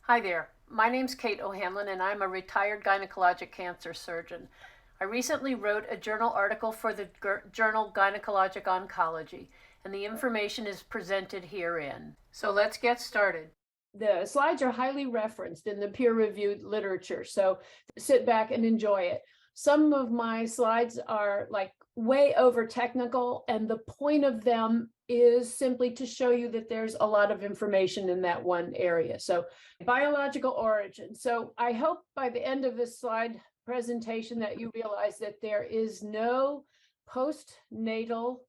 Hi there. My name's Kate O'Hanlon, and I'm a retired gynecologic cancer surgeon. I recently wrote a journal article for the journal Gynecologic Oncology, and the information is presented herein. So let's get started. The slides are highly referenced in the peer-reviewed literature, so sit back and enjoy it. Some of my slides are like way over technical, and the point of them is simply to show you that there's a lot of information in that one area. So biological origin. So I hope by the end of this slide presentation that you realize that there is no postnatal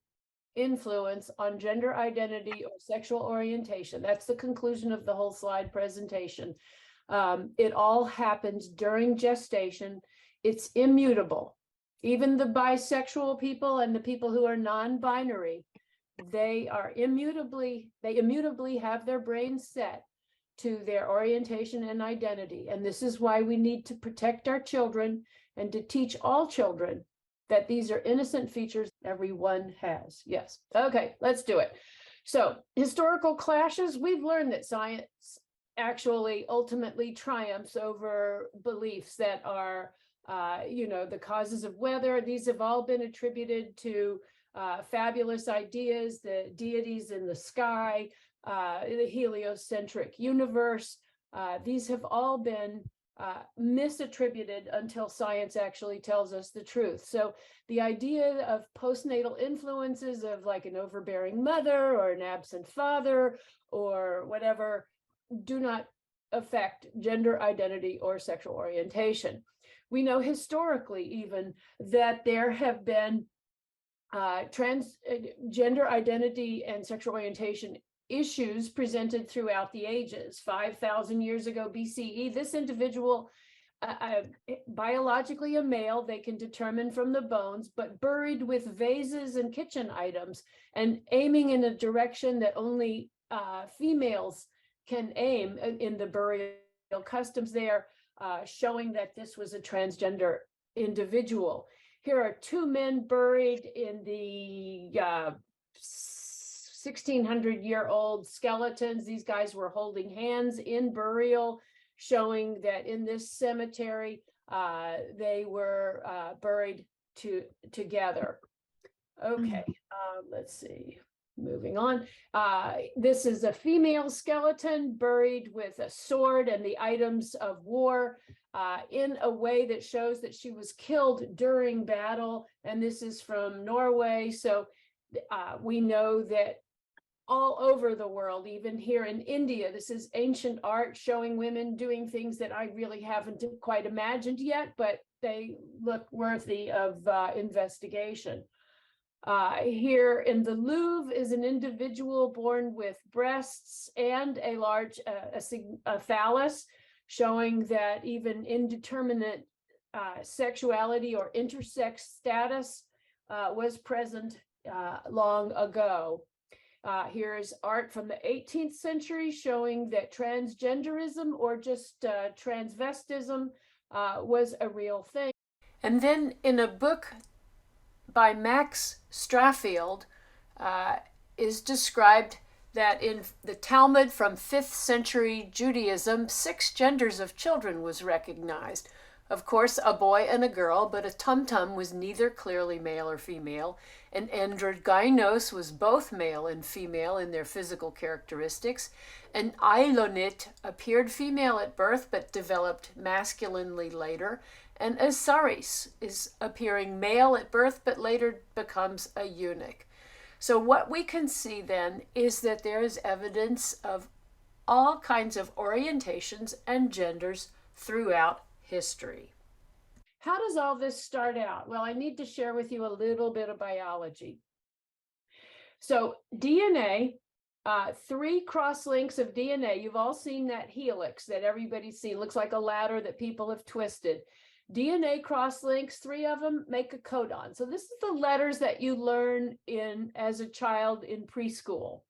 influence on gender identity or sexual orientation. That's the conclusion of the whole slide presentation. It all happens during gestation. It's immutable. Even the bisexual people and the people who are non-binary, they immutably have their brains set to their orientation and identity. And this is why we need to protect our children and to teach all children that these are innocent features everyone has. Yes. Okay, let's do it. So historical clashes, we've learned that science actually ultimately triumphs over beliefs that are, the causes of weather. These have all been attributed to fabulous ideas, the deities in the sky, the heliocentric universe. These have all been misattributed until science actually tells us the truth. So the idea of postnatal influences of like an overbearing mother or an absent father or whatever do not affect gender identity or sexual orientation. We know historically even that there have been gender identity and sexual orientation issues presented throughout the ages. 5,000 years ago BCE, this individual, biologically a male, they can determine from the bones, but buried with vases and kitchen items and aiming in a direction that only females can aim in the burial customs there, showing that this was a transgender individual. Here are two men buried in the 1,600-year-old skeletons. These guys were holding hands in burial, showing that in this cemetery, they were buried together. Okay, let's see. Moving on. This is a female skeleton buried with a sword and the items of war in a way that shows that she was killed during battle. And this is from Norway. So we know that all over the world, even here in India, this is ancient art showing women doing things that I really haven't quite imagined yet, but they look worthy of investigation. Here in the Louvre is an individual born with breasts and a large phallus, showing that even indeterminate sexuality or intersex status was present long ago. Here's art from the 18th century showing that transgenderism or just transvestism was a real thing. And then in a book by Max Straffield is described that in the Talmud from 5th century Judaism, 6 genders of children was recognized. Of course, a boy and a girl, but a tum-tum was neither clearly male or female. An androgynos was both male and female in their physical characteristics. An ailonit appeared female at birth but developed masculinely later. And a saris is appearing male at birth but later becomes a eunuch. So what we can see then is that there is evidence of all kinds of orientations and genders throughout history. How does all this start out? Well, I need to share with you a little bit of biology. So DNA, 3 cross-links of DNA. You've all seen that helix that everybody's seen. Looks like a ladder that people have twisted. DNA cross-links, 3 of them make a codon. So this is the letters that you learn in as a child in preschool.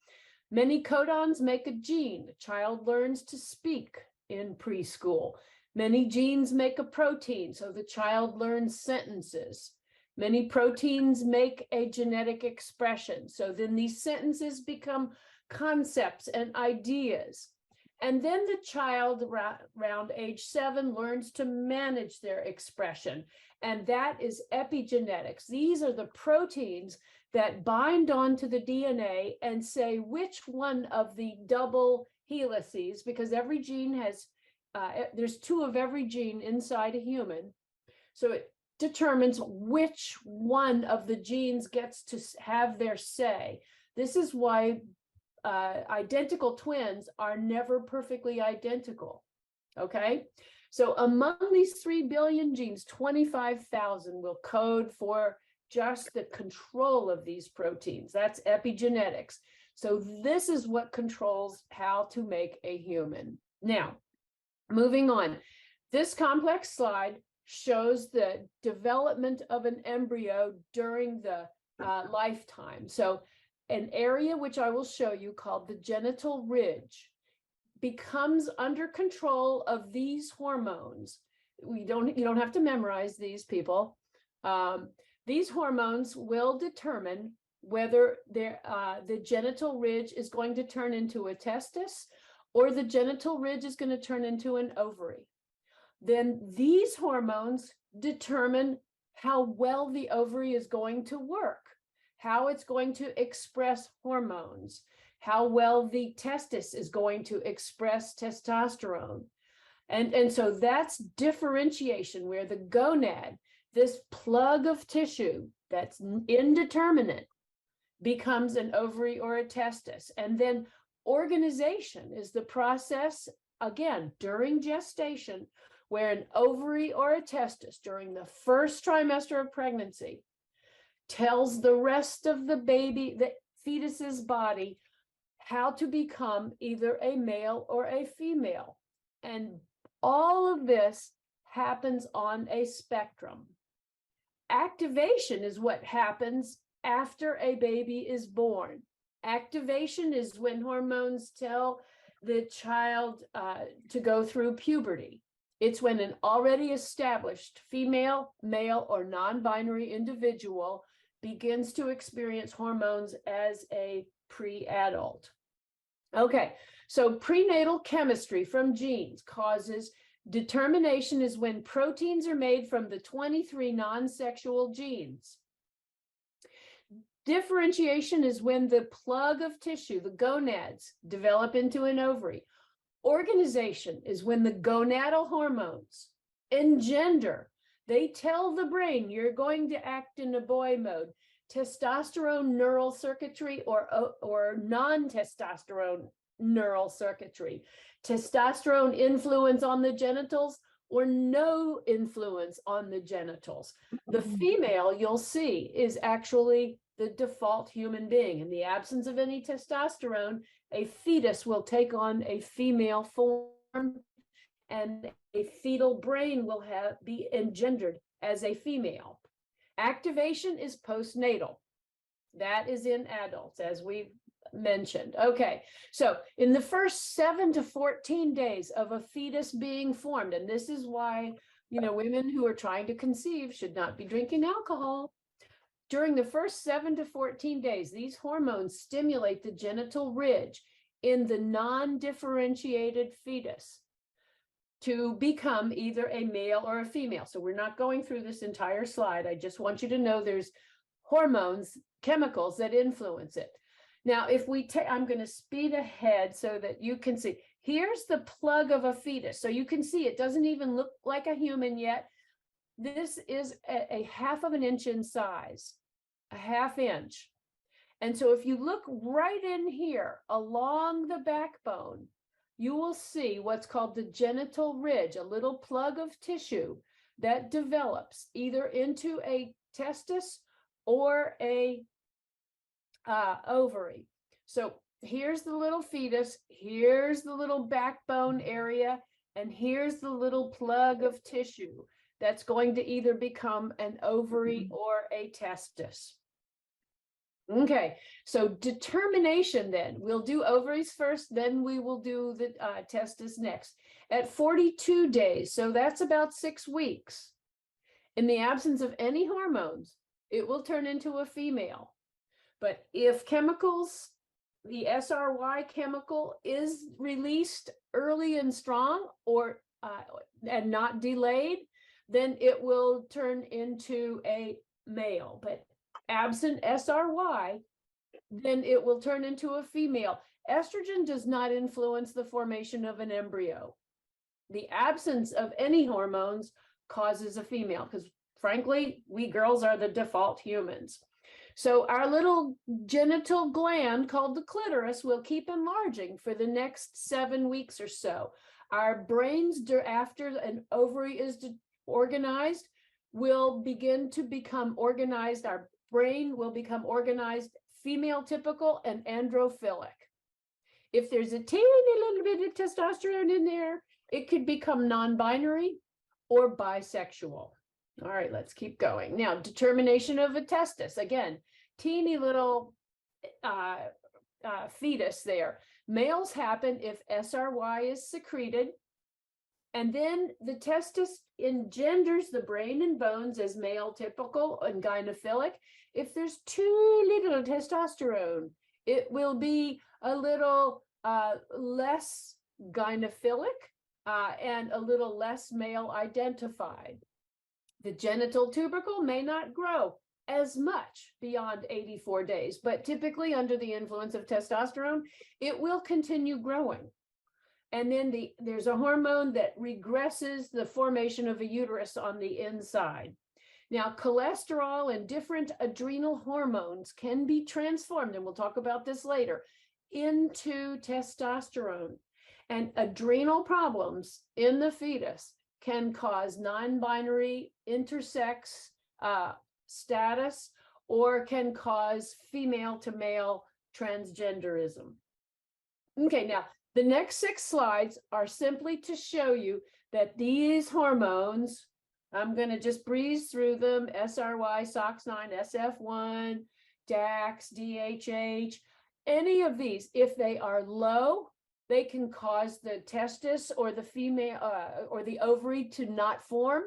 Many codons make a gene. The child learns to speak in preschool. Many genes make a protein, so the child learns sentences. Many proteins make a genetic expression, so then these sentences become concepts and ideas. And then the child around age 7 learns to manage their expression. And that is epigenetics. These are the proteins that bind onto the DNA and say which one of the double helices, because every gene has, there's 2 of every gene inside a human. So it determines which one of the genes gets to have their say. This is why identical twins are never perfectly identical. Okay, so among these 3 billion genes, 25,000 will code for just the control of these proteins. That's epigenetics. So this is what controls how to make a human. Now, moving on, this complex slide shows the development of an embryo during the lifetime. So an area which I will show you called the genital ridge becomes under control of these hormones. You don't have to memorize these, people. These hormones will determine whether the genital ridge is going to turn into a testis or the genital ridge is going to turn into an ovary. Then these hormones determine how well the ovary is going to work, how it's going to express hormones, how well the testis is going to express testosterone. And so that's differentiation, where the gonad, this plug of tissue that's indeterminate, becomes an ovary or a testis. And then organization is the process, again, during gestation, where an ovary or a testis during the first trimester of pregnancy tells the rest of the baby, the fetus's body, how to become either a male or a female. And all of this happens on a spectrum. Activation is what happens after a baby is born. Activation is when hormones tell the child to go through puberty. It's when an already established female, male, or non-binary individual begins to experience hormones as a pre-adult. Okay, so prenatal chemistry from genes causes determination is when proteins are made from the 23 non-sexual genes. Differentiation is when the plug of tissue, the gonads, develop into an ovary. Organization is when the gonadal hormones engender. They tell the brain you're going to act in a boy mode. Testosterone neural circuitry or non-testosterone neural circuitry. Testosterone influence on the genitals or no influence on the genitals. The female, you'll see, is actually the default human being. In the absence of any testosterone, a fetus will take on a female form and a fetal brain will be engendered as a female. Activation is postnatal. That is in adults, as we've mentioned. Okay, so in the first 7 to 14 days of a fetus being formed, and this is why, women who are trying to conceive should not be drinking alcohol. During the first 7 to 14 days, these hormones stimulate the genital ridge in the non-differentiated fetus to become either a male or a female. So we're not going through this entire slide. I just want you to know there's hormones, chemicals that influence it. Now, if we take, I'm going to speed ahead so that you can see. Here's the plug of a fetus. So you can see it doesn't even look like a human yet. This is a half of an inch in size, a half inch. And so if you look right in here along the backbone, you will see what's called the genital ridge, a little plug of tissue that develops either into a testis or a ovary. So here's the little fetus, here's the little backbone area, and here's the little plug of tissue that's going to either become an ovary or a testis. Okay, so determination then. We'll do ovaries first, then we will do the testis next. At 42 days, so that's about 6 weeks, in the absence of any hormones, it will turn into a female. But if chemicals, the SRY chemical is released early and strong, or and not delayed, then it will turn into a male. But absent SRY, then it will turn into a female. Estrogen does not influence the formation of an embryo. The absence of any hormones causes a female, because frankly, we girls are the default humans. So our little genital gland called the clitoris will keep enlarging for the next 7 weeks or so. Our brains, after an ovary is organized, will begin to become organized. Our brain will become organized, female typical and androphilic. If there's a teeny little bit of testosterone in there, it could become non-binary or bisexual. All right, let's keep going. Now, determination of a testis. Again, teeny little fetus there. Males happen if SRY is secreted, and then the testis engenders the brain and bones as male typical and gynophilic. If there's too little testosterone, it will be a little less gynophilic and a little less male identified. The genital tubercle may not grow as much beyond 84 days, but typically under the influence of testosterone, it will continue growing. And then there's a hormone that regresses the formation of a uterus on the inside. Now, cholesterol and different adrenal hormones can be transformed, and we'll talk about this later, into testosterone. And adrenal problems in the fetus can cause non-binary intersex status, or can cause female to male transgenderism. Okay, now the next 6 slides are simply to show you that these hormones, I'm going to just breeze through them: SRY, SOX9, SF1, DAX, DHH, any of these, if they are low, they can cause the testis or the female or the ovary to not form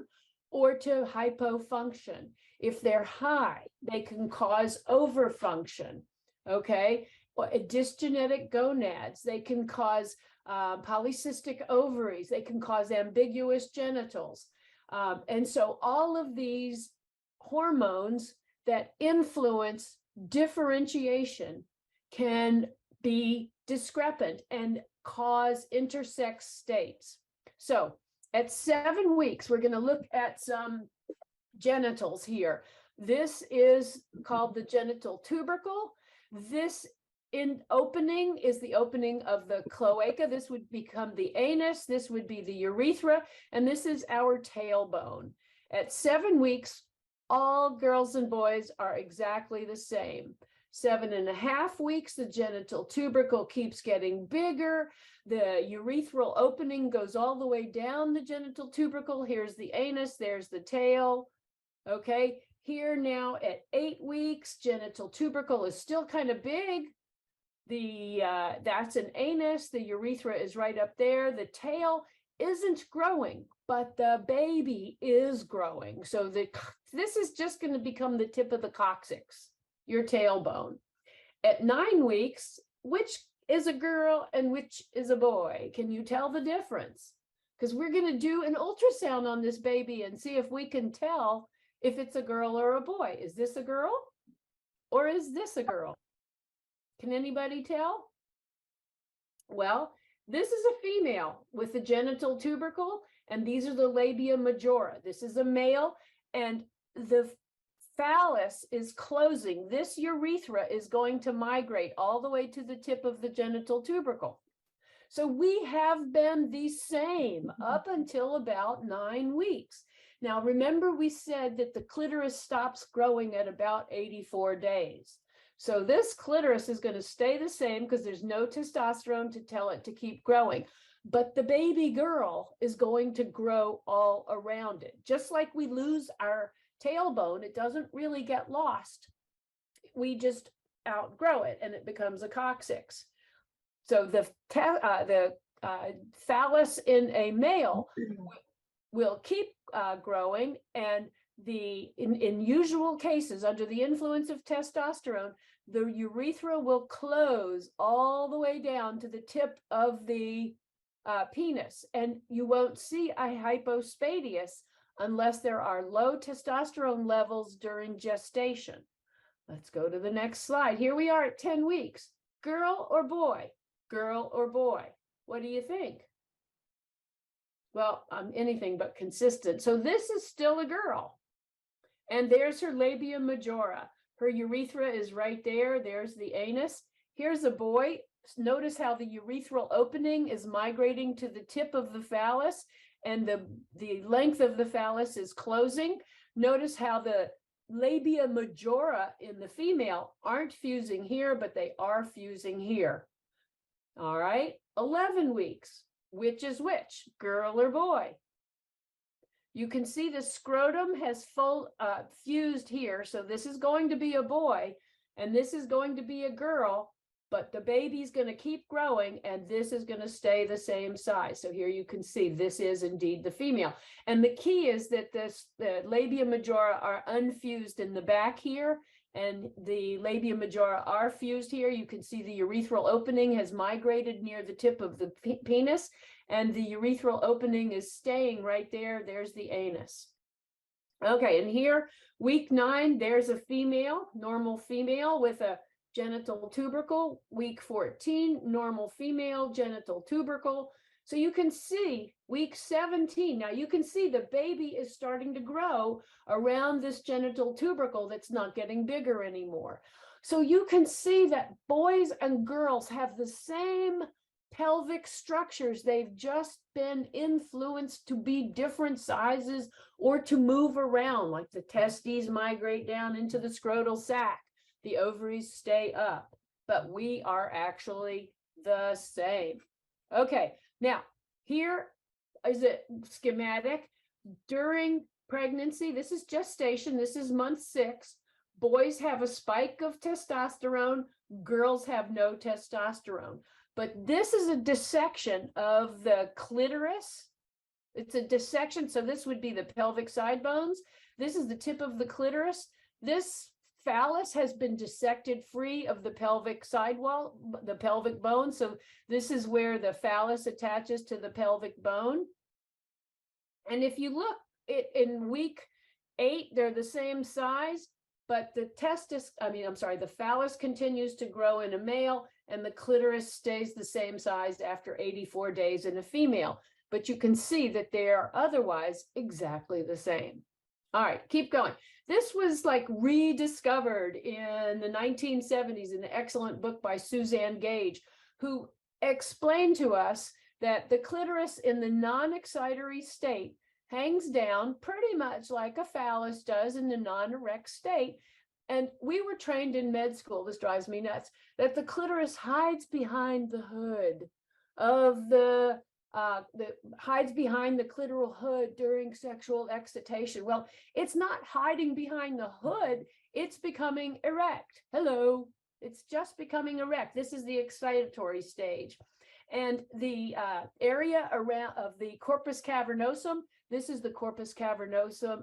or to hypofunction. If they're high, they can cause overfunction. Okay, dysgenetic gonads, they can cause polycystic ovaries, they can cause ambiguous genitals. And so all of these hormones that influence differentiation can be discrepant and cause intersex states. So at 7 weeks, we're going to look at some genitals here. This is called the genital tubercle. This opening is the opening of the cloaca. This would become the anus. This would be the urethra. And this is our tailbone. At 7 weeks, all girls and boys are exactly the same. 7.5 weeks, the genital tubercle keeps getting bigger. The urethral opening goes all the way down the genital tubercle. Here's the anus, there's the tail. Okay, here now at 8 weeks, genital tubercle is still kind of big. That's an anus. The urethra is right up there. The tail isn't growing, but the baby is growing. So this is just going to become the tip of the coccyx, your tailbone. At 9 weeks, which is a girl and which is a boy? Can you tell the difference? Because we're going to do an ultrasound on this baby and see if we can tell if it's a girl or a boy. Is this a girl or is this a girl? Can anybody tell? Well, this is a female with the genital tubercle, and these are the labia majora. This is a male, and the phallus is closing. This urethra is going to migrate all the way to the tip of the genital tubercle. So we have been the same up until about 9 weeks. Now, remember we said that the clitoris stops growing at about 84 days. So this clitoris is going to stay the same because there's no testosterone to tell it to keep growing. But the baby girl is going to grow all around it. Just like we lose our tailbone, it doesn't really get lost. We just outgrow it and it becomes a coccyx. So the phallus in a male will keep growing, and in usual cases, under the influence of testosterone, the urethra will close all the way down to the tip of the penis, and you won't see a hypospadias unless there are low testosterone levels during gestation. Let's go to the next slide. Here we are at 10 weeks. Girl or boy? Girl or boy? What do you think? Well, anything but consistent. So this is still a girl. And there's her labia majora. Her urethra is right there. There's the anus. Here's a boy. Notice how the urethral opening is migrating to the tip of the phallus, and the length of the phallus is closing. Notice how the labia majora in the female aren't fusing here, but they are fusing here. All right, 11 weeks. Which is which, girl or boy? You can see the scrotum has fused here. So this is going to be a boy, and this is going to be a girl, but the baby's going to keep growing, and this is going to stay the same size. So here you can see this is indeed the female. And the key is that the labia majora are unfused in the back here, and the labia majora are fused here. You can see the urethral opening has migrated near the tip of the penis, and the urethral opening is staying right there. There's the anus. Okay, and here, week 9, there's a female, normal female with a genital tubercle. Week 14, normal female, genital tubercle. So you can see week 17. Now you can see the baby is starting to grow around this genital tubercle that's not getting bigger anymore. So you can see that boys and girls have the same pelvic structures. They've just been influenced to be different sizes or to move around, like the testes migrate down into the scrotal sac, the ovaries stay up, but we are actually the same. Okay, now here is a schematic. During pregnancy, this is gestation, this is month 6. Boys have a spike of testosterone, girls have no testosterone. But this is a dissection of the clitoris. It's a dissection, so this would be the pelvic side bones. This is the tip of the clitoris. This phallus has been dissected free of the pelvic sidewall, the pelvic bone. So this is where the phallus attaches to the pelvic bone. And if you look in week 8, they're the same size, but the the phallus continues to grow in a male, and the clitoris stays the same size after 84 days in a female. But you can see that they are otherwise exactly the same. All right, keep going. This was like rediscovered in the 1970s in an excellent book by Suzanne Gage, who explained to us that the clitoris in the non-excitatory state hangs down pretty much like a phallus does in the non-erect state. And we were trained in med school, this drives me nuts, that the clitoris hides behind the hood of hides behind the clitoral hood during sexual excitation. Well, it's not hiding behind the hood, it's becoming erect. Hello, it's just becoming erect. This is the excitatory stage. And the area around of the corpus cavernosum, this is the corpus cavernosum,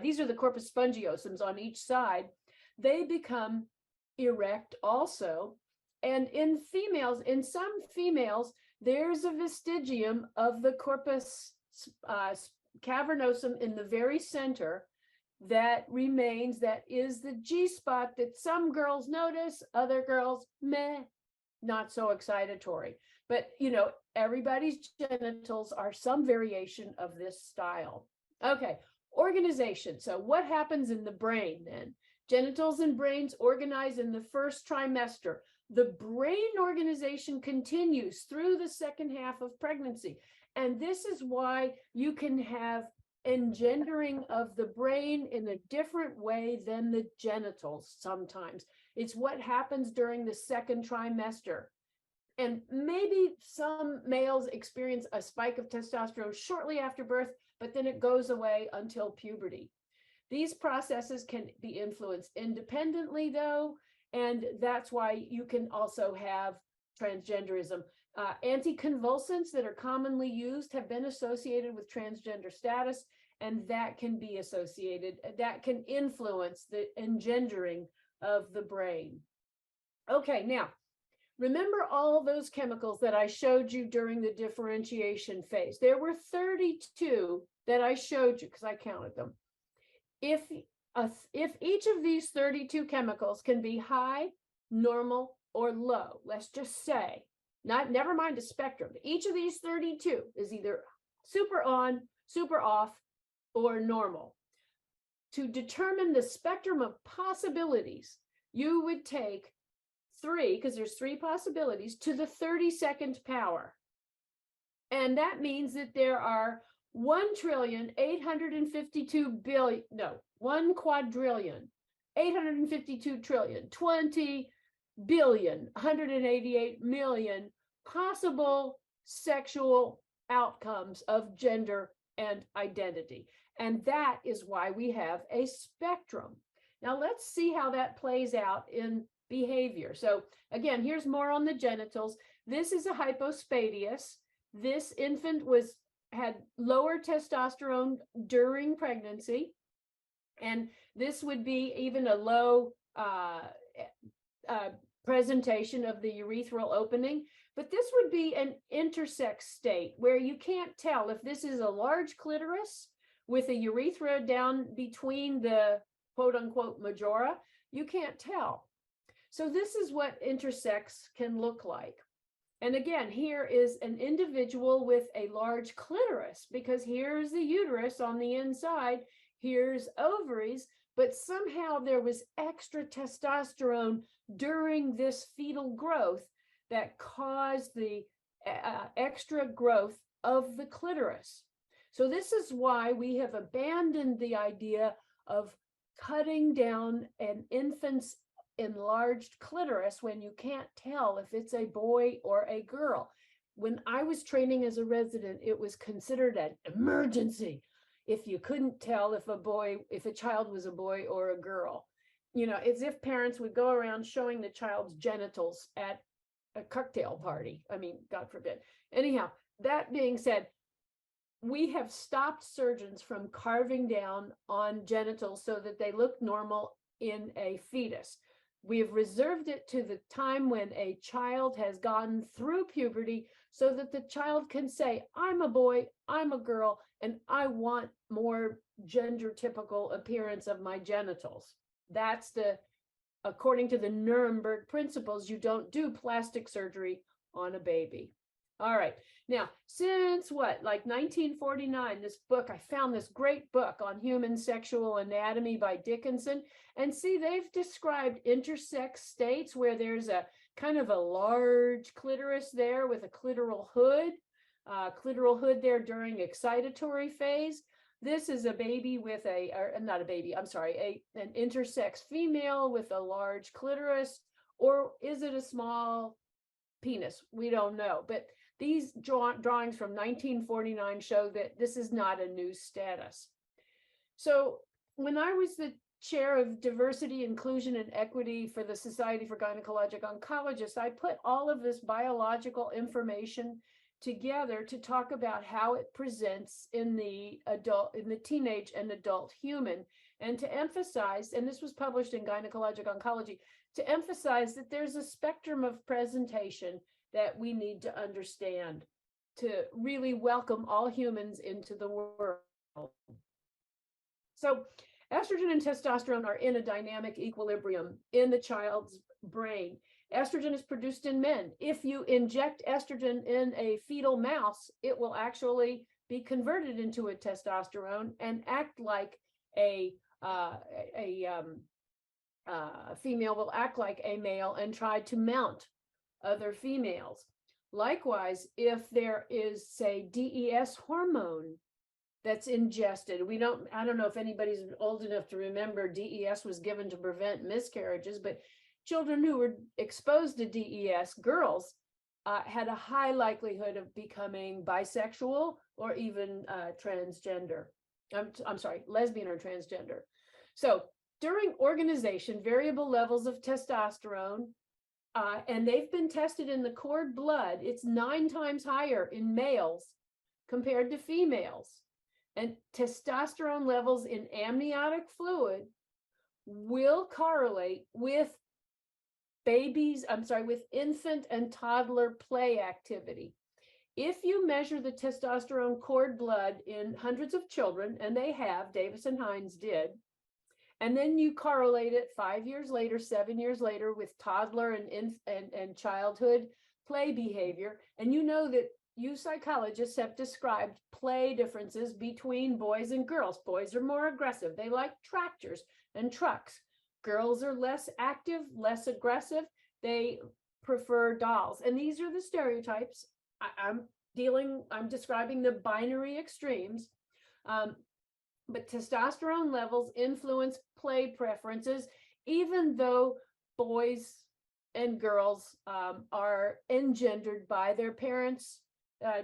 these are the corpus spongiosums on each side. They become erect also. And in females, in some females, there's a vestigium of the corpus cavernosum in the very center that remains. That is the G-spot that some girls notice, other girls, meh, not so excitatory. But, you know, everybody's genitals are some variation of this style. Okay, organization. So what happens in the brain then? Genitals and brains organize in the first trimester. The brain organization continues through the second half of pregnancy. And this is why you can have engendering of the brain in a different way than the genitals sometimes. It's what happens during the second trimester. And maybe some males experience a spike of testosterone shortly after birth, but then it goes away until puberty. These processes can be influenced independently, though, and that's why you can also have transgenderism. Anticonvulsants that are commonly used have been associated with transgender status, and that can be associated, that can influence the engendering of the brain. Okay, now, Remember all those chemicals that I showed you during the differentiation phase? There were 32 that I showed you because I counted them. If each of these 32 chemicals can be high, normal, or low, let's just say, never mind the spectrum, each of these 32 is either super on, super off, or normal. To determine the spectrum of possibilities, you would take 3, because there's 3 possibilities, to the 32nd power. And that means that there are 1,852,000,000,000, no, 1,852,000,000,000,000, 20,188,000,000 possible sexual outcomes of gender and identity. And that is why we have a spectrum. Now let's see how that plays out in behavior. So again, here's more on the genitals. This is a hypospadias. This infant had lower testosterone during pregnancy, and this would be even a low presentation of the urethral opening. But this would be an intersex state where you can't tell if this is a large clitoris with a urethra down between the quote unquote majora. You can't tell. So this is what intersex can look like. And again, here is an individual with a large clitoris, because here's the uterus on the inside, here's ovaries, but somehow there was extra testosterone during this fetal growth that caused the extra growth of the clitoris. So this is why we have abandoned the idea of cutting down an infant's enlarged clitoris when you can't tell if it's a boy or a girl. When I was training as a resident, it was considered an emergency if you couldn't tell if a child was a boy or a girl. You know, it's if parents would go around showing the child's genitals at a cocktail party. I mean, God forbid. Anyhow, that being said, we have stopped surgeons from carving down on genitals so that they look normal in a fetus. We have reserved it to the time when a child has gone through puberty so that the child can say, I'm a boy, I'm a girl, and I want more gender typical appearance of my genitals. That's according to the Nuremberg principles, you don't do plastic surgery on a baby. All right. Now, since like 1949, this book, I found this great book on human sexual anatomy by Dickinson. And see, they've described intersex states where there's a kind of a large clitoris there with a clitoral hood there during excitatory phase. This is a baby with not a baby, I'm sorry, an intersex female with a large clitoris, or is it a small penis? We don't know. But these drawings from 1949 show that this is not a new status. So when I was the chair of diversity, inclusion, and equity for the Society for Gynecologic Oncologists, I put all of this biological information together to talk about how it presents in the teenage and adult human, and to emphasize, and this was published in Gynecologic Oncology, to emphasize that there's a spectrum of presentation that we need to understand to really welcome all humans into the world. So estrogen and testosterone are in a dynamic equilibrium in the child's brain. Estrogen is produced in men. If you inject estrogen in a fetal mouse, it will actually be converted into a testosterone and act like a female will act like a male and try to mount other females. Likewise, if there is, say, DES hormone that's ingested, I don't know if anybody's old enough to remember DES was given to prevent miscarriages, but children who were exposed to DES, girls, had a high likelihood of becoming bisexual or even transgender. I'm sorry, lesbian or transgender. So during organization, variable levels of testosterone, and they've been tested in the cord blood, it's 9 times higher in males compared to females. And testosterone levels in amniotic fluid will correlate with with infant and toddler play activity. If you measure the testosterone cord blood in hundreds of children, and they have, Davis and Hines did, and then you correlate it 5 years later, 7 years later with toddler and childhood play behavior, and you know that you psychologists have described play differences between boys and girls. Boys are more aggressive. They like tractors and trucks. Girls are less active, less aggressive. They prefer dolls. And these are the stereotypes. I'm describing the binary extremes. But testosterone levels influence play preferences, even though boys and girls are engendered by their parents'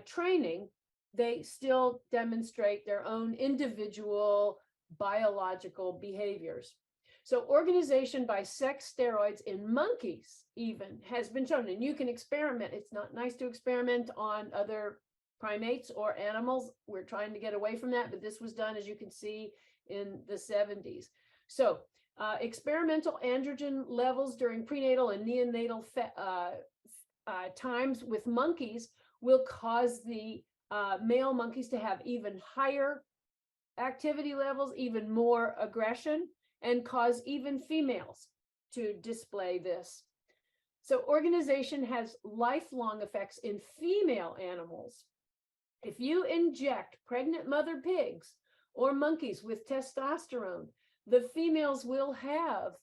training, they still demonstrate their own individual biological behaviors. So organization by sex steroids in monkeys even has been shown, and you can experiment. It's not nice to experiment on other primates or animals. We're trying to get away from that, but this was done, as you can see, in the 70s. So experimental androgen levels during prenatal and neonatal times with monkeys will cause the male monkeys to have even higher activity levels, even more aggression, and cause even females to display this. So organization has lifelong effects in female animals. If you inject pregnant mother pigs or monkeys with testosterone, the females will have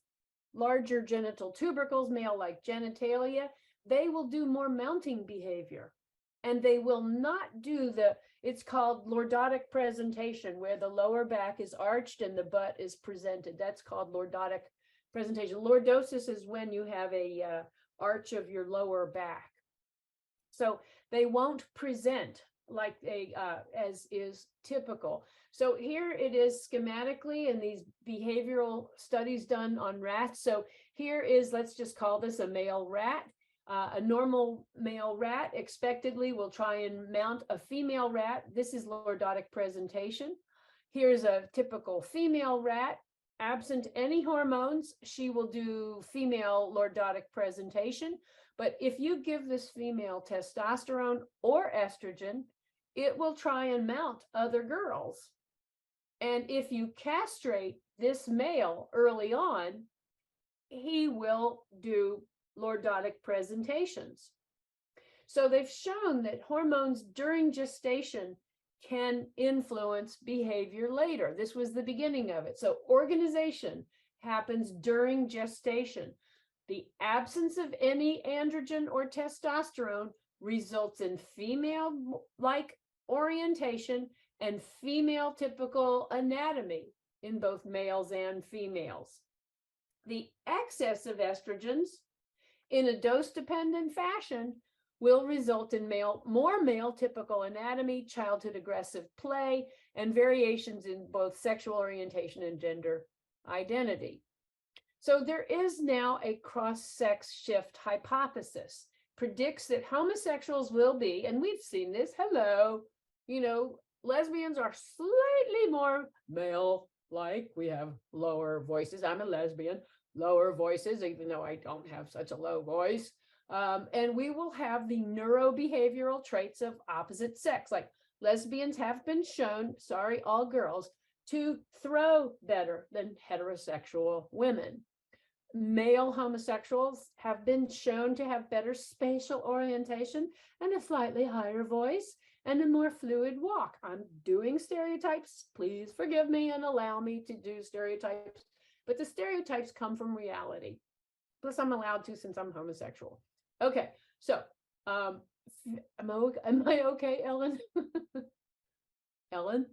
larger genital tubercles, male-like genitalia. They will do more mounting behavior, and they will not do it's called lordotic presentation, where the lower back is arched and the butt is presented. That's called lordotic presentation. Lordosis is when you have a arch of your lower back. So they won't present like as is typical. So here it is schematically in these behavioral studies done on rats. So here is, let's just call this a male rat. A normal male rat expectedly will try and mount a female rat. This is lordotic presentation. Here's a typical female rat. Absent any hormones, she will do female lordotic presentation. But if you give this female testosterone or estrogen, it will try and mount other girls. And if you castrate this male early on, he will do lordotic presentations. So they've shown that hormones during gestation can influence behavior later. This was the beginning of it. So organization happens during gestation. The absence of any androgen or testosterone results in female-like orientation and female typical anatomy in both males and females. The excess of estrogens in a dose-dependent fashion will result in more male typical anatomy, childhood aggressive play, and variations in both sexual orientation and gender identity. So there is now a cross-sex shift hypothesis, predicts that homosexuals will be, and we've seen this, lesbians are slightly more male-like. We have lower voices. I'm a lesbian. Lower voices, even though I don't have such a low voice. And we will have the neurobehavioral traits of opposite sex. Like lesbians have been shown, sorry, all girls, to throw better than heterosexual women. Male homosexuals have been shown to have better spatial orientation and a slightly higher voice and a more fluid walk. I'm doing stereotypes. Please forgive me and allow me to do stereotypes. But the stereotypes come from reality. Plus, I'm allowed to since I'm homosexual. Okay, so am I okay, Ellen? Ellen?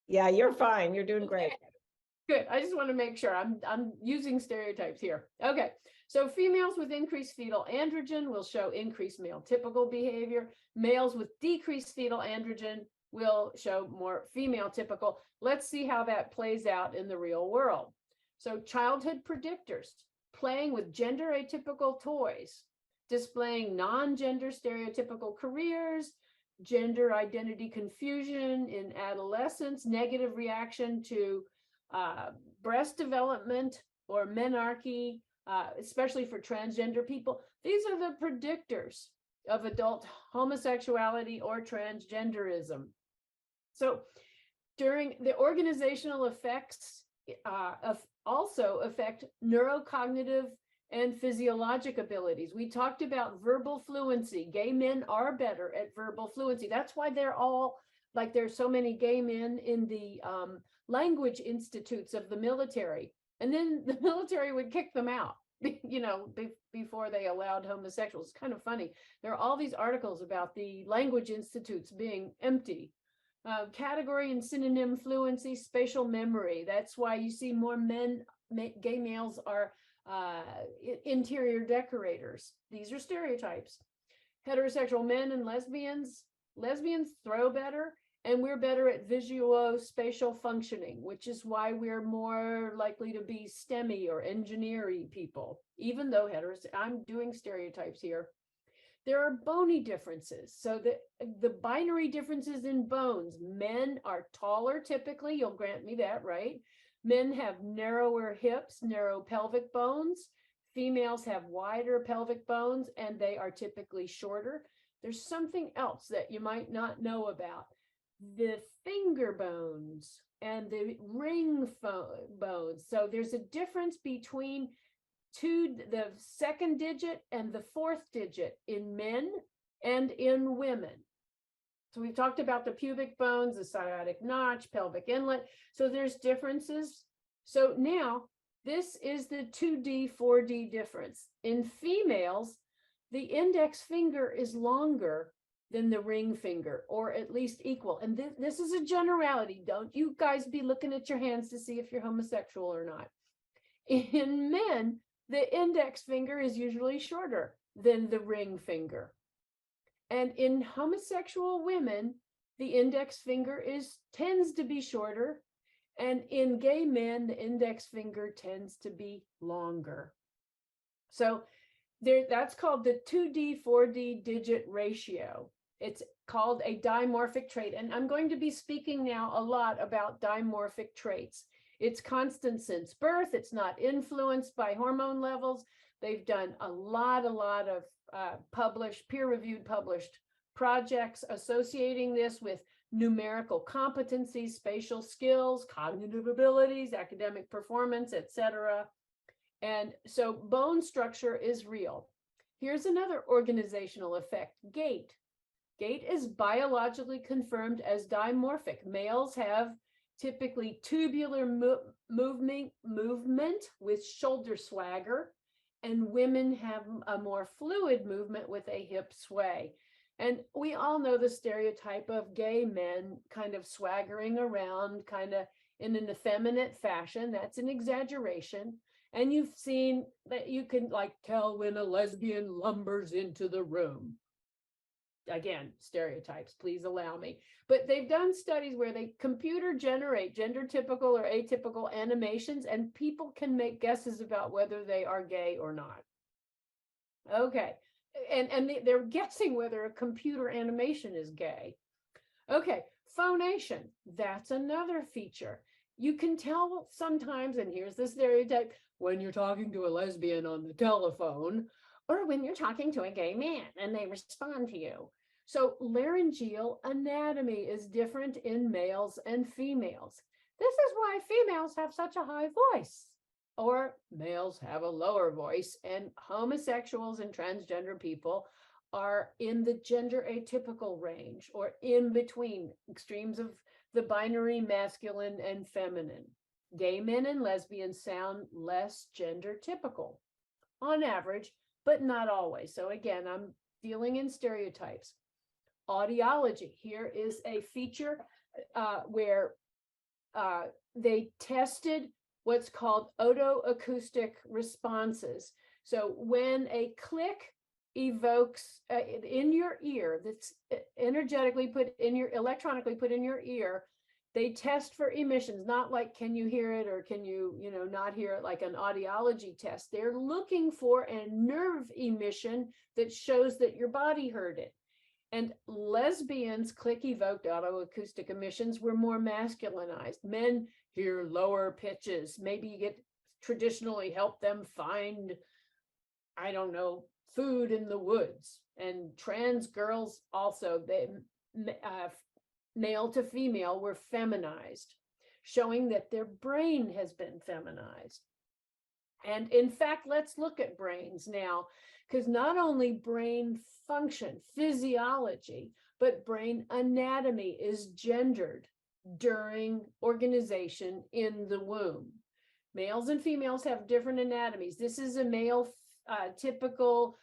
Yeah, you're fine. You're doing great. Good. I just want to make sure I'm using stereotypes here. Okay, so females with increased fetal androgen will show increased male typical behavior. Males with decreased fetal androgen will show more female typical. Let's see how that plays out in the real world. So childhood predictors, playing with gender atypical toys, displaying non-gender stereotypical careers, gender identity confusion in adolescence, negative reaction to breast development or menarche, especially for transgender people. These are the predictors of adult homosexuality or transgenderism. So during the organizational effects also affect neurocognitive and physiologic abilities. We talked about verbal fluency. Gay men are better at verbal fluency. That's why they're all, like there's so many gay men in the language institutes of the military. And then the military would kick them out, before they allowed homosexuals. It's kind of funny. There are all these articles about the language institutes being empty. Category and synonym fluency, spatial memory. That's why you see more gay males are interior decorators. These are stereotypes. Heterosexual men and lesbians throw better, and we're better at visuospatial functioning, which is why we're more likely to be STEMmy or engineering people, even though I'm doing stereotypes here. There are bony differences. So the binary differences in bones. Men are taller typically, you'll grant me that, right? Men have narrower hips, narrow pelvic bones. Females have wider pelvic bones, and they are typically shorter. There's something else that you might not know about. The finger bones and the ring bones. So there's a difference between the second digit and the fourth digit in men and in women. So we've talked about the pubic bones, the sciatic notch, pelvic inlet. So there's differences. So now this is the 2D, 4D difference. In females, the index finger is longer than the ring finger, or at least equal. And this is a generality. Don't you guys be looking at your hands to see if you're homosexual or not. In men, the index finger is usually shorter than the ring finger. And in homosexual women, the index finger tends to be shorter. And in gay men, the index finger tends to be longer. So that's called the 2D, 4D digit ratio. It's called a dimorphic trait. And I'm going to be speaking now a lot about dimorphic traits. It's constant since birth. It's not influenced by hormone levels. They've done a lot of peer-reviewed published projects associating this with numerical competencies, spatial skills, cognitive abilities, academic performance, etc. And so bone structure is real. Here's another organizational effect, gait. Gait is biologically confirmed as dimorphic. Males have typically tubular movement with shoulder swagger, and women have a more fluid movement with a hip sway. And we all know the stereotype of gay men kind of swaggering around, kind of in an effeminate fashion. That's an exaggeration. And you've seen that you can tell when a lesbian lumbers into the room. Again, stereotypes, please allow me. But they've done studies where they computer generate gender typical or atypical animations, and people can make guesses about whether they are gay or not. Okay. And they're guessing whether a computer animation is gay. Okay, phonation, that's another feature. You can tell sometimes, and here's the stereotype, when you're talking to a lesbian on the telephone, or when you're talking to a gay man and they respond to you. So laryngeal anatomy is different in males and females. This is why females have such a high voice, or males have a lower voice, and homosexuals and transgender people are in the gender atypical range, or in between extremes of the binary masculine and feminine. Gay men and lesbians sound less gender typical on average, but not always. So again, I'm dealing in stereotypes. Audiology, here is a feature where they tested what's called otoacoustic responses. So when a click evokes in your ear, that's electronically put in your ear, they test for emissions, not like can you hear it or can you not hear it, like an audiology test. They're looking for a nerve emission that shows that your body heard it. And lesbians' click-evoked autoacoustic emissions were more masculinized. Men hear lower pitches. Maybe you get traditionally help them find, I don't know, food in the woods. And trans girls also, male to female, were feminized, showing that their brain has been feminized. And in fact, let's look at brains now, because not only brain function, physiology, but brain anatomy is gendered during organization in the womb. Males and females have different anatomies. This is a male typical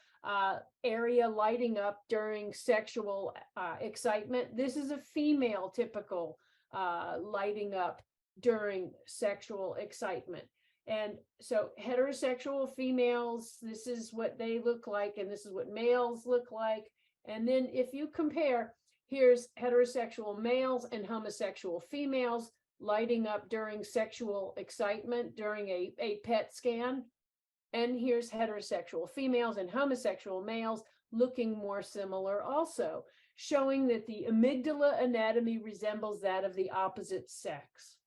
area lighting up during sexual excitement. This is a female typical lighting up during sexual excitement. And so heterosexual females, this is what they look like, and this is what males look like. And then if you compare, here's heterosexual males and homosexual females lighting up during sexual excitement during a PET scan. And here's heterosexual females and homosexual males looking more similar also, showing that the amygdala anatomy resembles that of the opposite sex.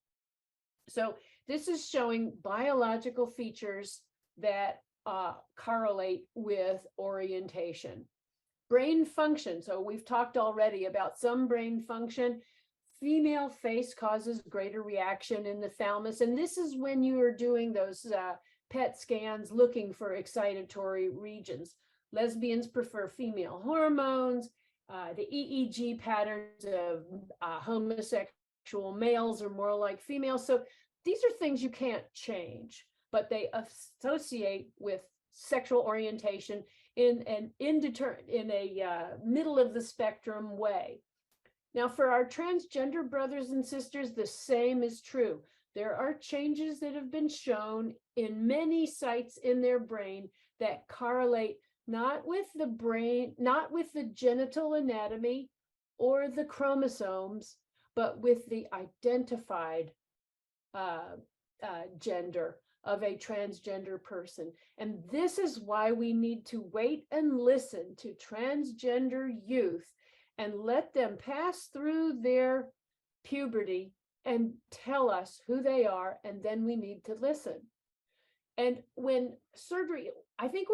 So this is showing biological features that correlate with orientation. Brain function. So we've talked already about some brain function. Female face causes greater reaction in the thalamus. And this is when you are doing those PET scans looking for excitatory regions. Lesbians prefer female hormones. The EEG patterns of homosexual males are more like females. So these are things you can't change, but they associate with sexual orientation in a middle of the spectrum way. Now, for our transgender brothers and sisters, the same is true. There are changes that have been shown in many sites in their brain that correlate not with the brain, not with the genital anatomy or the chromosomes, but with the identified gender of a transgender person. And this is why we need to wait and listen to transgender youth and let them pass through their puberty and tell us who they are, and then we need to listen. And when surgery, I think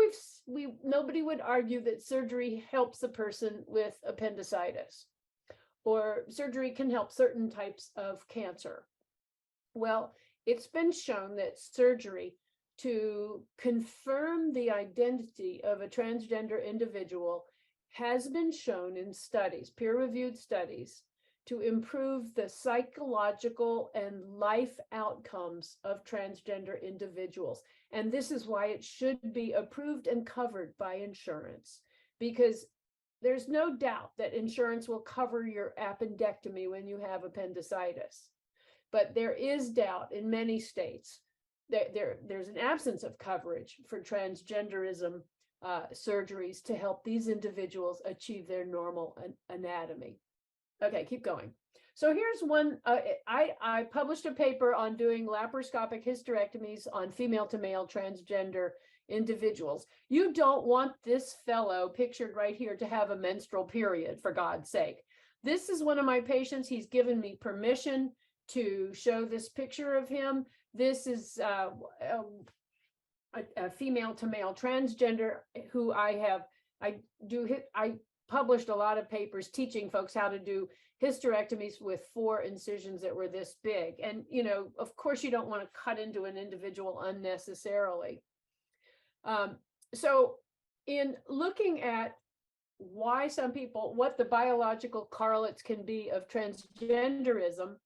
nobody would argue that surgery helps a person with appendicitis, or surgery can help certain types of cancer. Well, it's been shown that surgery to confirm the identity of a transgender individual has been shown in studies, peer-reviewed studies, to improve the psychological and life outcomes of transgender individuals. And this is why it should be approved and covered by insurance, because there's no doubt that insurance will cover your appendectomy when you have appendicitis. But there is doubt in many states that there's an absence of coverage for transgenderism surgeries to help these individuals achieve their normal anatomy. Okay, keep going. So here's one, I published a paper on doing laparoscopic hysterectomies on female to male transgender individuals. You don't want this fellow pictured right here to have a menstrual period, for God's sake. This is one of my patients. He's given me permission to show this picture of him. This is a female to male transgender who I published a lot of papers teaching folks how to do hysterectomies with 4 incisions that were this big. And, you know, of course you don't want to cut into an individual unnecessarily. So in looking at why some people, what the biological correlates can be of transgenderism,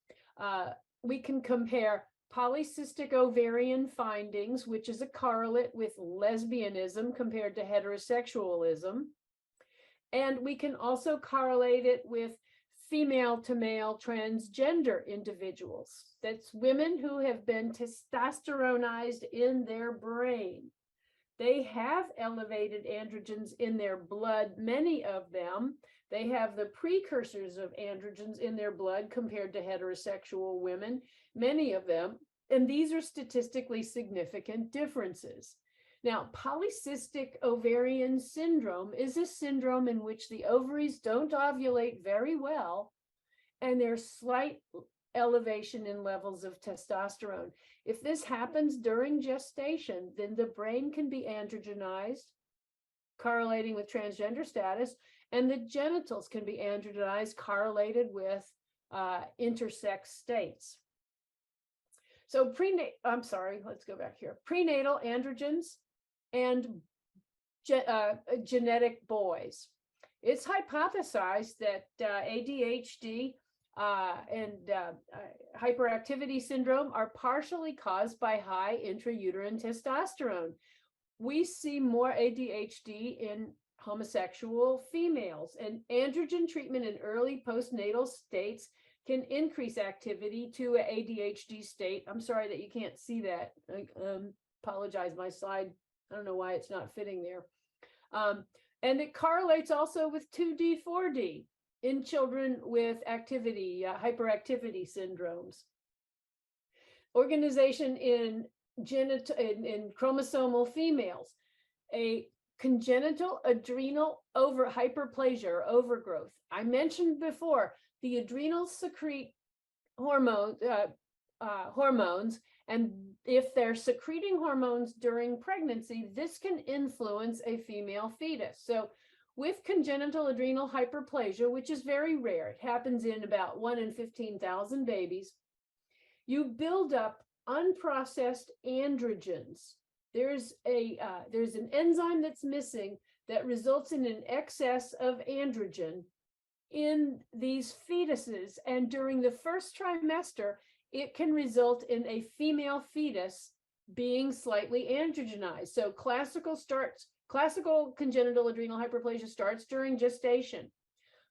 we can compare polycystic ovarian findings, which is a correlate with lesbianism compared to heterosexualism. And we can also correlate it with female to male transgender individuals. That's women who have been testosteronized in their brain. They have elevated androgens in their blood, many of them. They have the precursors of androgens in their blood compared to heterosexual women, many of them. And these are statistically significant differences. Now, polycystic ovarian syndrome is a syndrome in which the ovaries don't ovulate very well, and there's slight elevation in levels of testosterone. If this happens during gestation, then the brain can be androgenized, correlating with transgender status, and the genitals can be androgenized, correlated with intersex states. So let's go back here. Prenatal androgens and genetic boys. It's hypothesized that ADHD and hyperactivity syndrome are partially caused by high intrauterine testosterone. We see more ADHD in homosexual females, and androgen treatment in early postnatal states can increase activity to an ADHD state. I'm sorry that you can't see that. I apologize, my slide, I don't know why it's not fitting there. And it correlates also with 2D, 4D in children with activity, hyperactivity syndromes. Organization in chromosomal females, a congenital adrenal hyperplasia or overgrowth. I mentioned before, the adrenals secrete hormones, and if they're secreting hormones during pregnancy, this can influence a female fetus. So with congenital adrenal hyperplasia, which is very rare, it happens in about 1 in 15,000 babies, you build up unprocessed androgens. There's an enzyme that's missing that results in an excess of androgen in these fetuses, and during the first trimester, it can result in a female fetus being slightly androgenized. So classical congenital adrenal hyperplasia starts during gestation,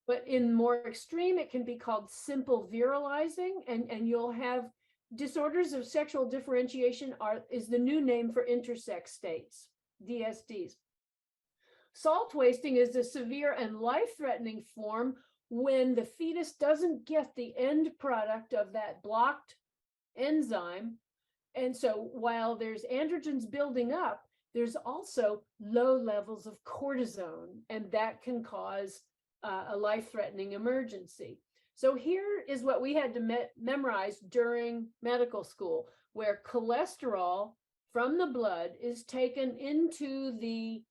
but in more extreme, it can be called simple virilizing, and you'll have disorders of sexual differentiation is the new name for intersex states, DSDs. Salt wasting is a severe and life-threatening form when the fetus doesn't get the end product of that blocked enzyme. And so while there's androgens building up, there's also low levels of cortisone, and that can cause a life-threatening emergency. So here is what we had to memorize during medical school, where cholesterol from the blood is taken into the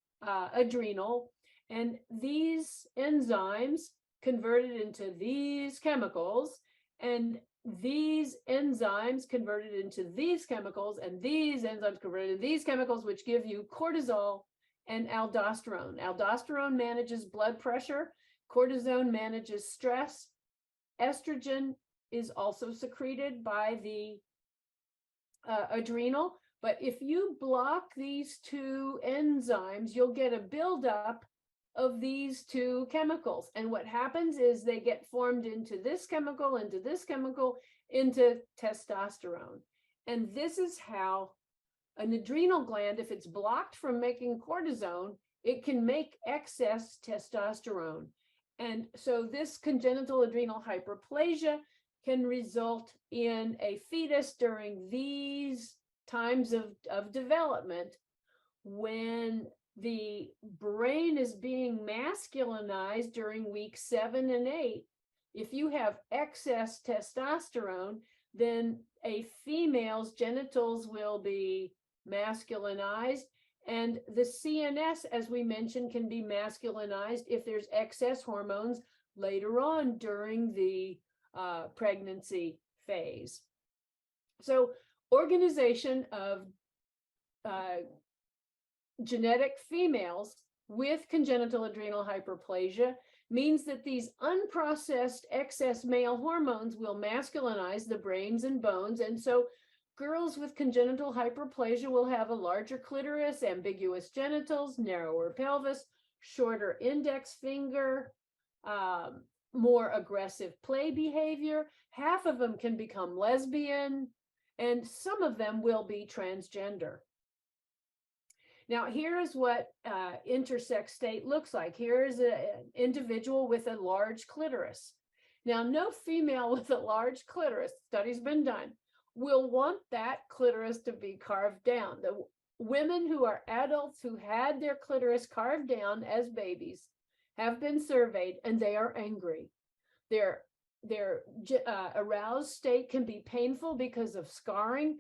adrenal, and these enzymes converted into these chemicals, and these enzymes converted into these chemicals, and these enzymes converted into these chemicals, which give you cortisol and aldosterone. Aldosterone manages blood pressure, cortisone manages stress, estrogen is also secreted by the adrenal. But if you block these two enzymes, you'll get a buildup of these two chemicals. And what happens is they get formed into this chemical, into testosterone. And this is how an adrenal gland, if it's blocked from making cortisone, it can make excess testosterone. And so this congenital adrenal hyperplasia can result in a fetus during these times of development when the brain is being masculinized during week 7 and 8. If you have excess testosterone, then a female's genitals will be masculinized, and the CNS, as we mentioned, can be masculinized if there's excess hormones later on during the pregnancy phase. So organization of genetic females with congenital adrenal hyperplasia means that these unprocessed excess male hormones will masculinize the brains and bones. And so girls with congenital hyperplasia will have a larger clitoris, ambiguous genitals, narrower pelvis, shorter index finger, more aggressive play behavior. Half of them can become lesbian, and some of them will be transgender. Now, here is what intersex state looks like. Here is an individual with a large clitoris. Now, no female with a large clitoris, study's been done, will want that clitoris to be carved down. The women who are adults who had their clitoris carved down as babies have been surveyed, and they are angry. They're aroused state can be painful because of scarring.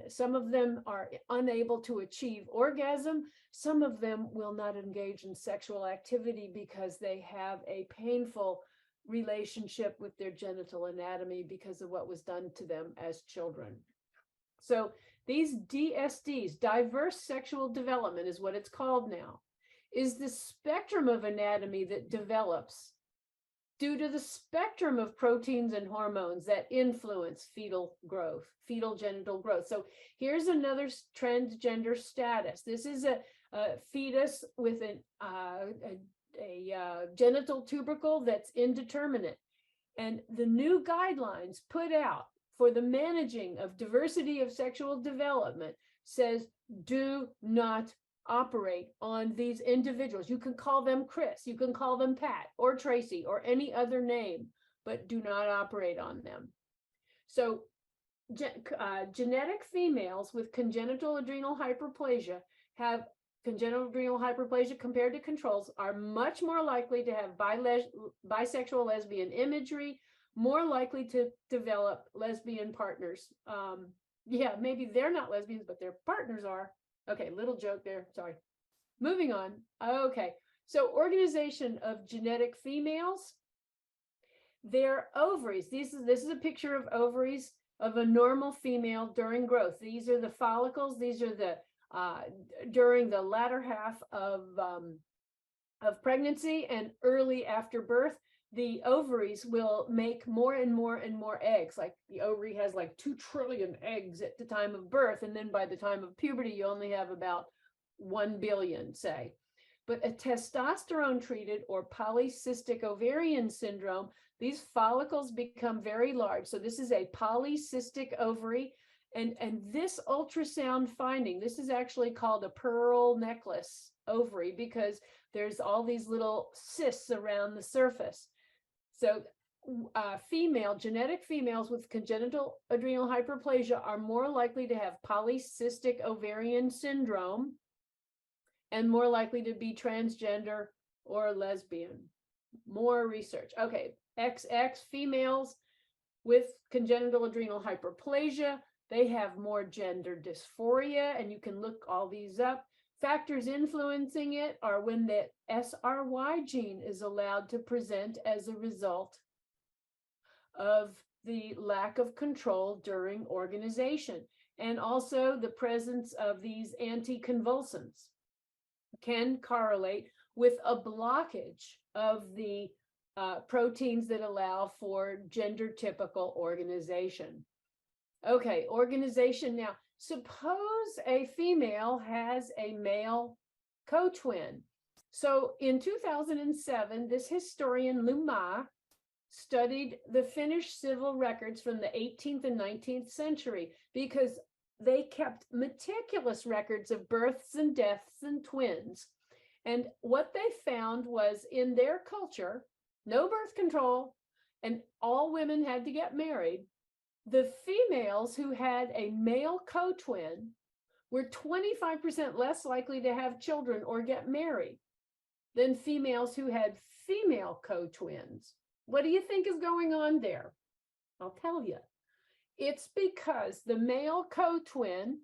Some of them are unable to achieve orgasm. Some of them will not engage in sexual activity because they have a painful relationship with their genital anatomy because of what was done to them as children. So these DSDs, diverse sexual development is what it's called now, is the spectrum of anatomy that develops due to the spectrum of proteins and hormones that influence fetal growth, fetal genital growth. So here's another transgender status. This is a fetus with a genital tubercle that's indeterminate. And the new guidelines put out for the managing of diversity of sexual development says, do not operate on these individuals. You can call them Chris, you can call them Pat or Tracy or any other name, but do not operate on them. So genetic females with congenital adrenal hyperplasia have congenital adrenal hyperplasia compared to controls are much more likely to have bisexual lesbian imagery, more likely to develop lesbian partners. Yeah, maybe they're not lesbians, but their partners are. Okay, little joke there, sorry. Moving on. Okay, so organization of genetic females, their ovaries. This is a picture of ovaries of a normal female during growth. These are the follicles. These are the during the latter half of pregnancy and early after birth. The ovaries will make more and more and more eggs. Like the ovary has like 2 trillion eggs at the time of birth. And then by the time of puberty, you only have about 1 billion, say. But a testosterone treated or polycystic ovarian syndrome, these follicles become very large. So this is a polycystic ovary. And this ultrasound finding, this is actually called a pearl necklace ovary because there's all these little cysts around the surface. So genetic females with congenital adrenal hyperplasia are more likely to have polycystic ovarian syndrome and more likely to be transgender or lesbian. More research. Okay, XX females with congenital adrenal hyperplasia, they have more gender dysphoria, and you can look all these up. Factors influencing it are when the SRY gene is allowed to present as a result of the lack of control during organization, and also the presence of these anticonvulsants can correlate with a blockage of the proteins that allow for gender typical organization. Okay, organization now. Suppose a female has a male co-twin. So in 2007, this historian Luma studied the Finnish civil records from the 18th and 19th century because they kept meticulous records of births and deaths and twins. And what they found was in their culture, no birth control, and all women had to get married. The females who had a male co-twin were 25% less likely to have children or get married than females who had female co-twins. What do you think is going on there? I'll tell you. It's because the male co-twin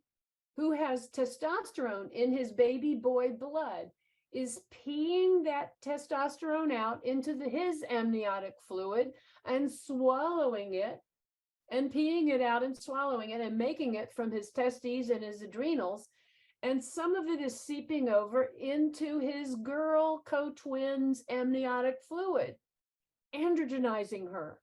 who has testosterone in his baby boy blood is peeing that testosterone out into his amniotic fluid and swallowing it and peeing it out and swallowing it and making it from his testes and his adrenals. And some of it is seeping over into his girl co-twin's amniotic fluid, androgenizing her.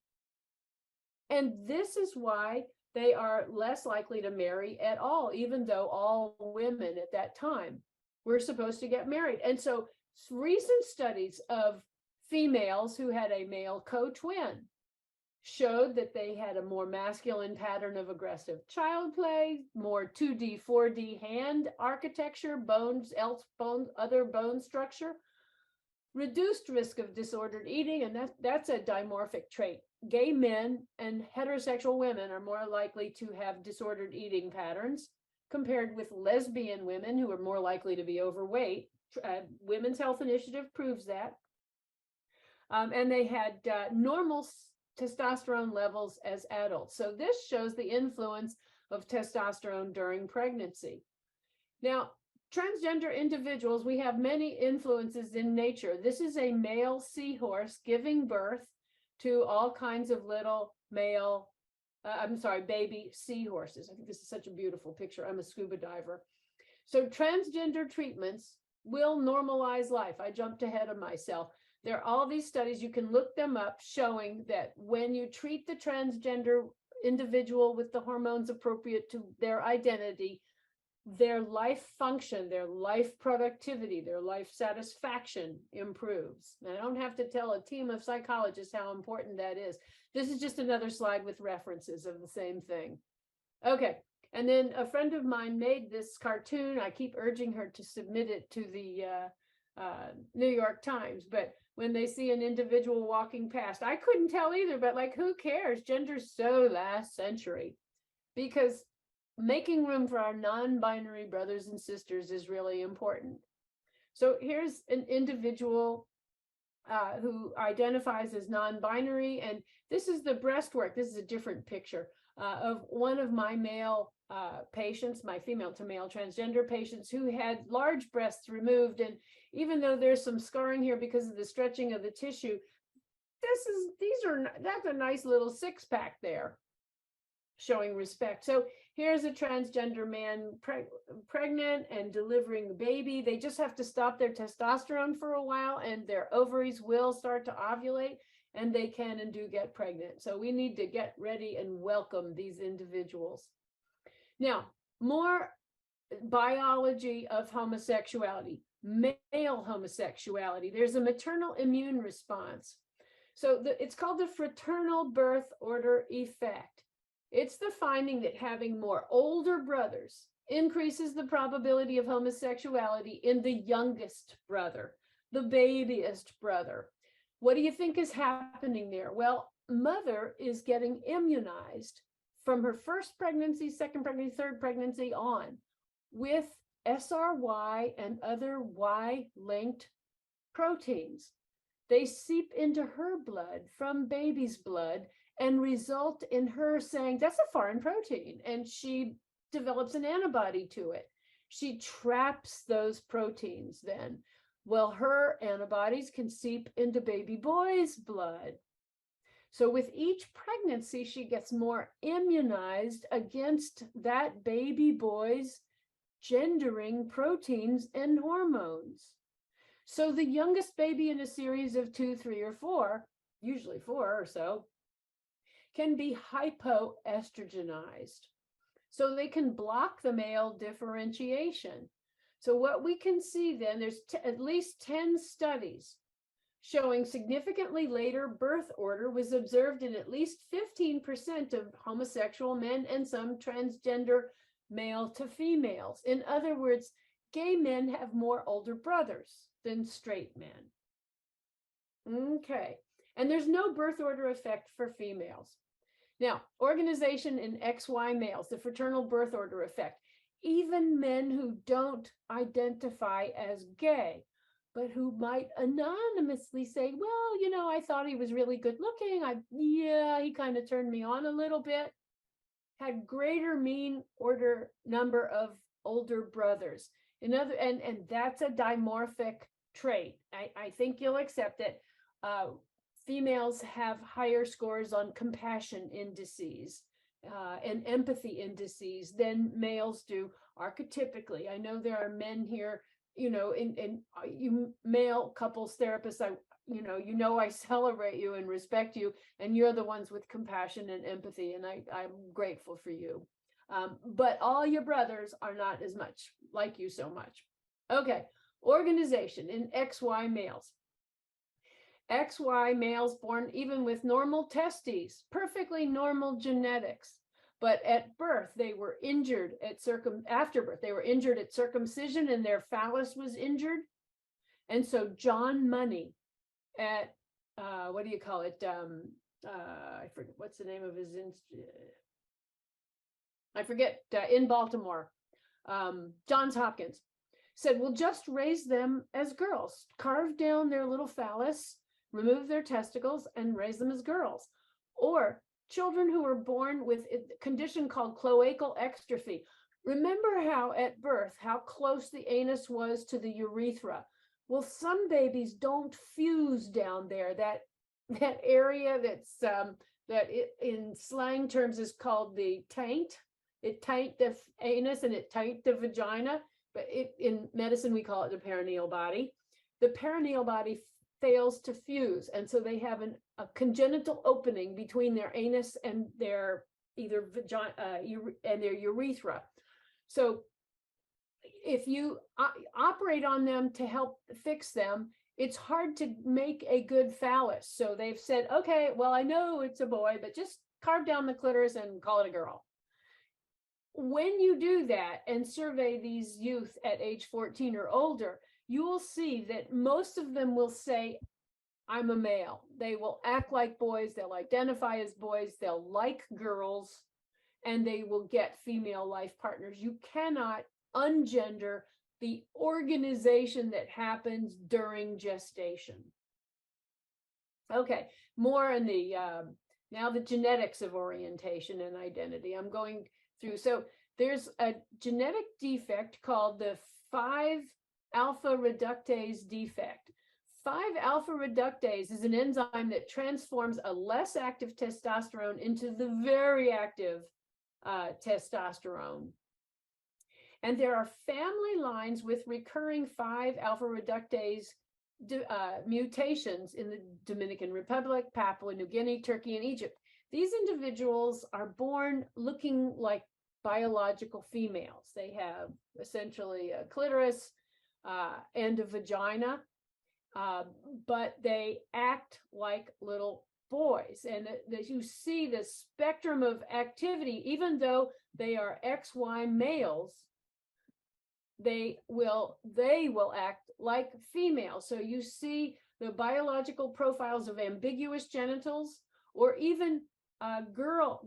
And this is why they are less likely to marry at all, even though all women at that time were supposed to get married. And so recent studies of females who had a male co-twin showed that they had a more masculine pattern of aggressive child play, more 2D, 4D hand architecture, other bone structure, reduced risk of disordered eating, and that's a dimorphic trait. Gay men and heterosexual women are more likely to have disordered eating patterns compared with lesbian women who are more likely to be overweight. Women's Health Initiative proves that. And they had normal testosterone levels as adults. So this shows the influence of testosterone during pregnancy. Now, transgender individuals, we have many influences in nature. This is a male seahorse giving birth to all kinds of little male, baby seahorses. I think this is such a beautiful picture. I'm a scuba diver. So transgender treatments will normalize life. I jumped ahead of myself. There are all these studies, you can look them up, showing that when you treat the transgender individual with the hormones appropriate to their identity, their life function, their life productivity, their life satisfaction improves. And I don't have to tell a team of psychologists how important that is. This is just another slide with references of the same thing. Okay, and then a friend of mine made this cartoon. I keep urging her to submit it to the New York Times, but when they see an individual walking past, I couldn't tell either, but like, who cares? Gender's so last century, because making room for our non-binary brothers and sisters is really important. So here's an individual who identifies as non-binary, and this is the breastwork. This is a different picture of one of my male patients, my female to male transgender patients, who had large breasts removed. And even though there's some scarring here because of the stretching of the tissue, that's a nice little six-pack there, showing respect. So here's a transgender man pregnant and delivering a baby. They just have to stop their testosterone for a while, and their ovaries will start to ovulate, and they can and do get pregnant. So we need to get ready and welcome these individuals. Now, more biology of homosexuality, male homosexuality. There's a maternal immune response. So it's called the fraternal birth order effect. It's the finding that having more older brothers increases the probability of homosexuality in the youngest brother, the babyest brother. What do you think is happening there? Well, mother is getting immunized from her first pregnancy, second pregnancy, third pregnancy on with SRY and other Y-linked proteins. They seep into her blood from baby's blood and result in her saying, that's a foreign protein. And she develops an antibody to it. She traps those proteins then. Well, her antibodies can seep into baby boy's blood. So with each pregnancy, she gets more immunized against that baby boy's gendering proteins and hormones. So the youngest baby in a series of 2, 3, or 4, usually 4 or so, can be hypoestrogenized. So they can block the male differentiation. So what we can see then, there's at least 10 studies showing significantly later birth order was observed in at least 15% of homosexual men and some transgender male to females. In other words, gay men have more older brothers than straight men. Okay, and there's no birth order effect for females. Now, organization in XY males, the fraternal birth order effect. Even men who don't identify as gay, but who might anonymously say, well, you know, I thought he was really good looking. He kind of turned me on a little bit, had greater mean order number of older brothers. And that's a dimorphic trait. I think you'll accept it. Females have higher scores on compassion indices and empathy indices than males do archetypically. I know there are men here, you know, you male couples therapists, I celebrate you and respect you, and you're the ones with compassion and empathy, and I'm grateful for you. But all your brothers are not as much like you so much. Okay, organization in XY males. XY males born even with normal testes, perfectly normal genetics, but at birth they were injured after birth they were injured at circumcision, and their phallus was injured. And so John Money at I forget what's the name of his in Baltimore, Johns Hopkins, said, we'll just raise them as girls, carve down their little phallus, remove their testicles, and raise them as girls. or children who are born with a condition called cloacal exstrophy. Remember how at birth, how close the anus was to the urethra? Well, some babies don't fuse down there. That area in slang terms is called the taint. It taint the anus and it taint the vagina, but in medicine we call it the perineal body. The perineal body fails to fuse, and so they have a congenital opening between their anus and their either vagina and their urethra. So if you operate on them to help fix them, it's hard to make a good phallus. So they've said, okay, well, I know it's a boy, but just carve down the clitoris and call it a girl. When you do that and survey these youth at age 14 or older, you will see that most of them will say, I'm a male. They will act like boys. They'll identify as boys. They'll like girls, and they will get female life partners. You cannot ungender the organization that happens during gestation. Okay, more in the now the genetics of orientation and identity. I'm going through. So there's a genetic defect called the 5-alpha reductase defect. 5-alpha reductase is an enzyme that transforms a less active testosterone into the very active testosterone. And there are family lines with recurring 5-alpha reductase mutations in the Dominican Republic, Papua New Guinea, Turkey, and Egypt. These individuals are born looking like biological females. They have essentially a clitoris and a vagina, but they act like little boys. And as you see the spectrum of activity, even though they are XY males, they will act like females. So you see the biological profiles of ambiguous genitals, or even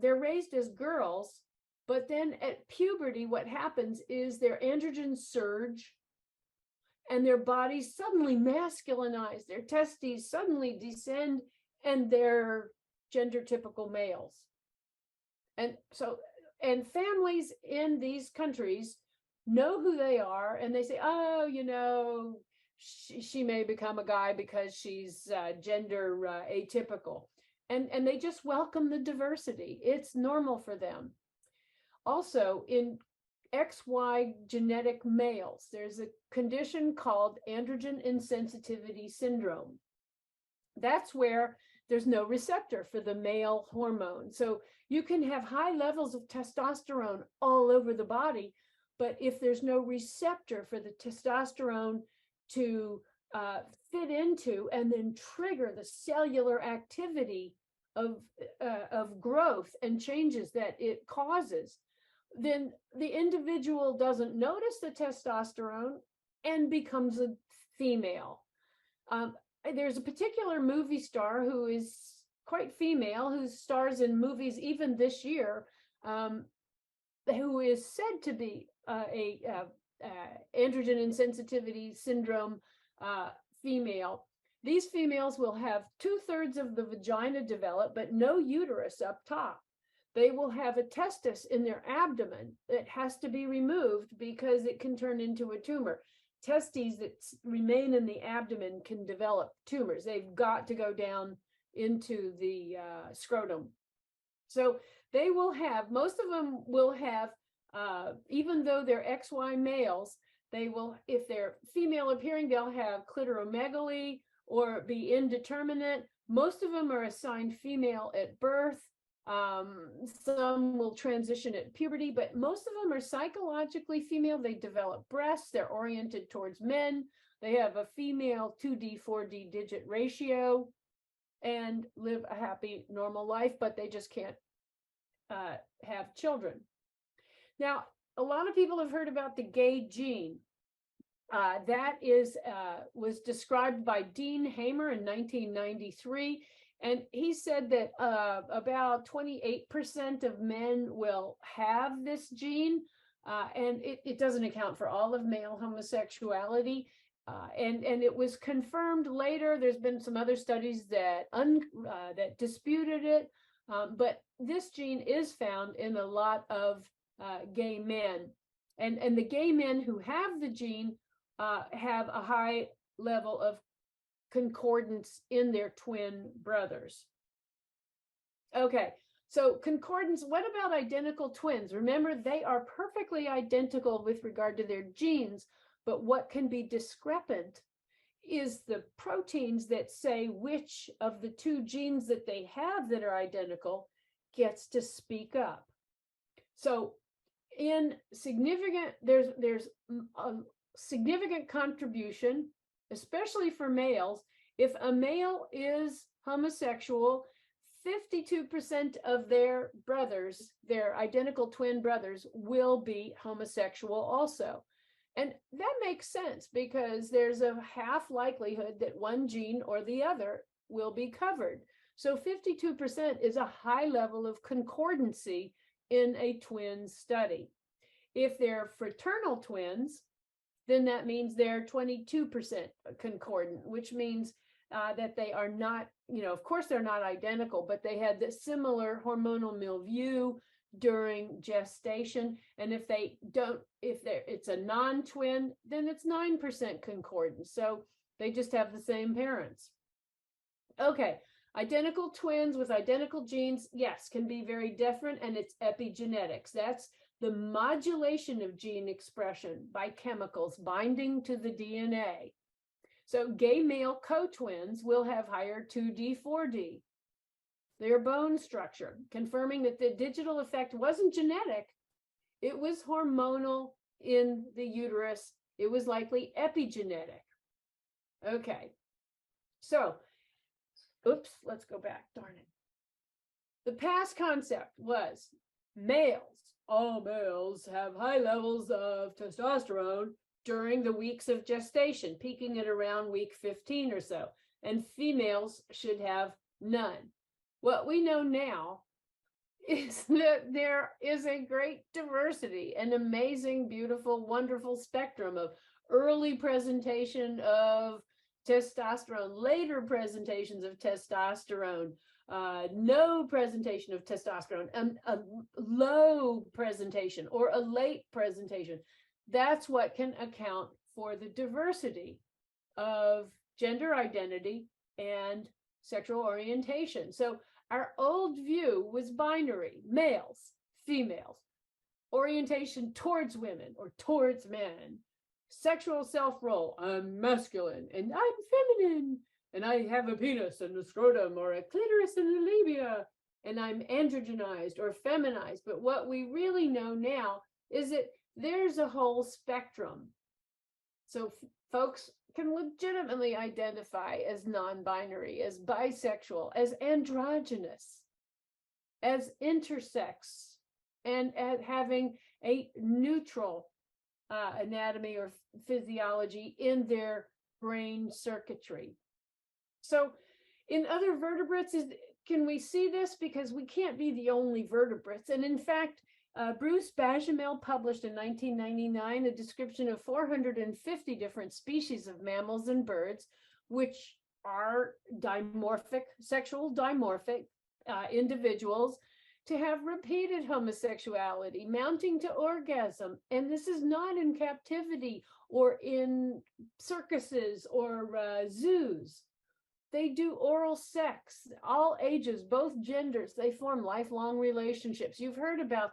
they're raised as girls, but then at puberty, what happens is their androgens surge and their bodies suddenly masculinize, their testes suddenly descend, and they're gender typical males. And families in these countries know who they are, and they say, oh, she may become a guy because she's gender atypical. And they just welcome the diversity. It's normal for them. Also, in XY genetic males, there's a condition called androgen insensitivity syndrome. That's where there's no receptor for the male hormone. So you can have high levels of testosterone all over the body, but if there's no receptor for the testosterone to fit into and then trigger the cellular activity of growth and changes that it causes, then the individual doesn't notice the testosterone and becomes a female. There's a particular movie star who is quite female, who stars in movies even this year, who is said to be a androgen insensitivity syndrome female. These females will have 2/3 of the vagina develop, but no uterus up top. They will have a testis in their abdomen that has to be removed because it can turn into a tumor. Testes that remain in the abdomen can develop tumors. They've got to go down into the scrotum. So they will have, most of them will have, even though they're XY males, they will, if they're female appearing, they'll have clitoromegaly or be indeterminate. Most of them are assigned female at birth. Some will transition at puberty, but most of them are psychologically female. They develop breasts. They're oriented towards men. They have a female 2D, 4D digit ratio and live a happy, normal life, but they just can't have children. Now, a lot of people have heard about the gay gene. That was described by Dean Hamer in 1993. And he said that about 28% of men will have this gene, and it doesn't account for all of male homosexuality. And it was confirmed later. There's been some other studies that that disputed it, But this gene is found in a lot of gay men. And the gay men who have the gene have a high level of concordance in their twin brothers. Okay, so concordance, what about identical twins? Remember, they are perfectly identical with regard to their genes, but what can be discrepant is the proteins that say which of the two genes that they have that are identical gets to speak up. So in significant, there's a significant contribution, especially for males. If a male is homosexual, 52% of their brothers, their identical twin brothers, will be homosexual also. And that makes sense because there's a half likelihood that one gene or the other will be covered. So 52% is a high level of concordancy in a twin study. If they're fraternal twins, then that means they're 22% concordant, which means that they are not, of course they're not identical, but they had the similar hormonal milieu during gestation. And if it's a non-twin, then it's 9% concordance. So they just have the same parents. Okay, identical twins with identical genes, yes, can be very different, and it's epigenetics. That's the modulation of gene expression by chemicals binding to the DNA. So gay male co-twins will have higher 2D, 4D. Their bone structure, confirming that the digital effect wasn't genetic, it was hormonal in the uterus. It was likely epigenetic. Okay, so, oops, let's go back, darn it. The past concept was all males have high levels of testosterone during the weeks of gestation, peaking at around week 15 or so, and females should have none. What we know now is that there is a great diversity, an amazing, beautiful, wonderful spectrum of early presentation of testosterone, later presentations of testosterone, no presentation of testosterone, a low presentation or a late presentation. That's what can account for the diversity of gender identity and sexual orientation. So our old view was binary, males, females, orientation towards women or towards men, sexual self-role, I'm masculine and I'm feminine, and I have a penis and a scrotum or a clitoris and a labia, and I'm androgenized or feminized. But what we really know now is that there's a whole spectrum. So folks can legitimately identify as non-binary, as bisexual, as androgynous, as intersex, and as having a neutral anatomy or physiology in their brain circuitry. So in other vertebrates, can we see this? Because we can't be the only vertebrates. And in fact, Bruce Bajamel published in 1999 a description of 450 different species of mammals and birds, which are dimorphic, sexual dimorphic individuals, to have repeated homosexuality, mounting to orgasm. And this is not in captivity or in circuses or zoos. They do oral sex, all ages, both genders. They form lifelong relationships. You've heard about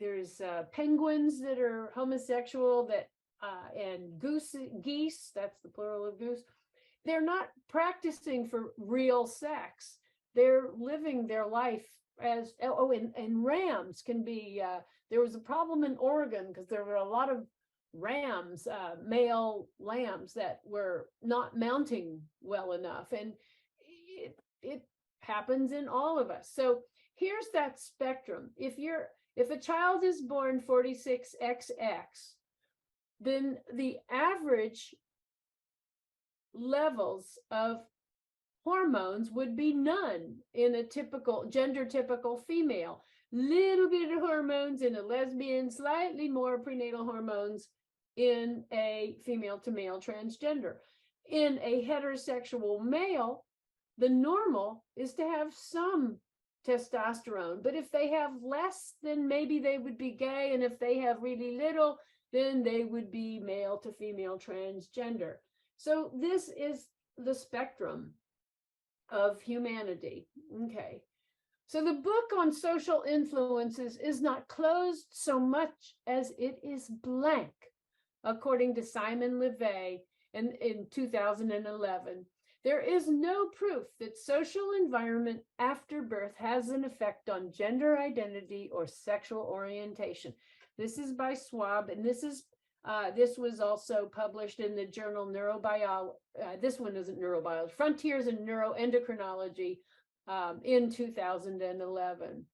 there's penguins that are homosexual and geese, that's the plural of goose. They're not practicing for real sex. They're living their life as, and rams can be, there was a problem in Oregon because there were a lot of rams, male lambs that were not mounting well enough. And it happens in all of us. So here's that spectrum. If a child is born 46XX, then the average levels of hormones would be none in a typical, gender typical female. Little bit of hormones in a lesbian, slightly more prenatal hormones in a female to male transgender. In a heterosexual male, The normal is to have some testosterone, but if they have less, then maybe they would be gay. And if they have really little, then they would be male to female transgender. So this is the spectrum of humanity. Okay. So the book on social influences is not closed so much as it is blank, according to Simon LeVay in 2011. There is no proof that social environment after birth has an effect on gender identity or sexual orientation. This is by Schwab, and this was also published in the journal Neurobiology. This one isn't neurobiology, Frontiers in Neuroendocrinology, in 2011.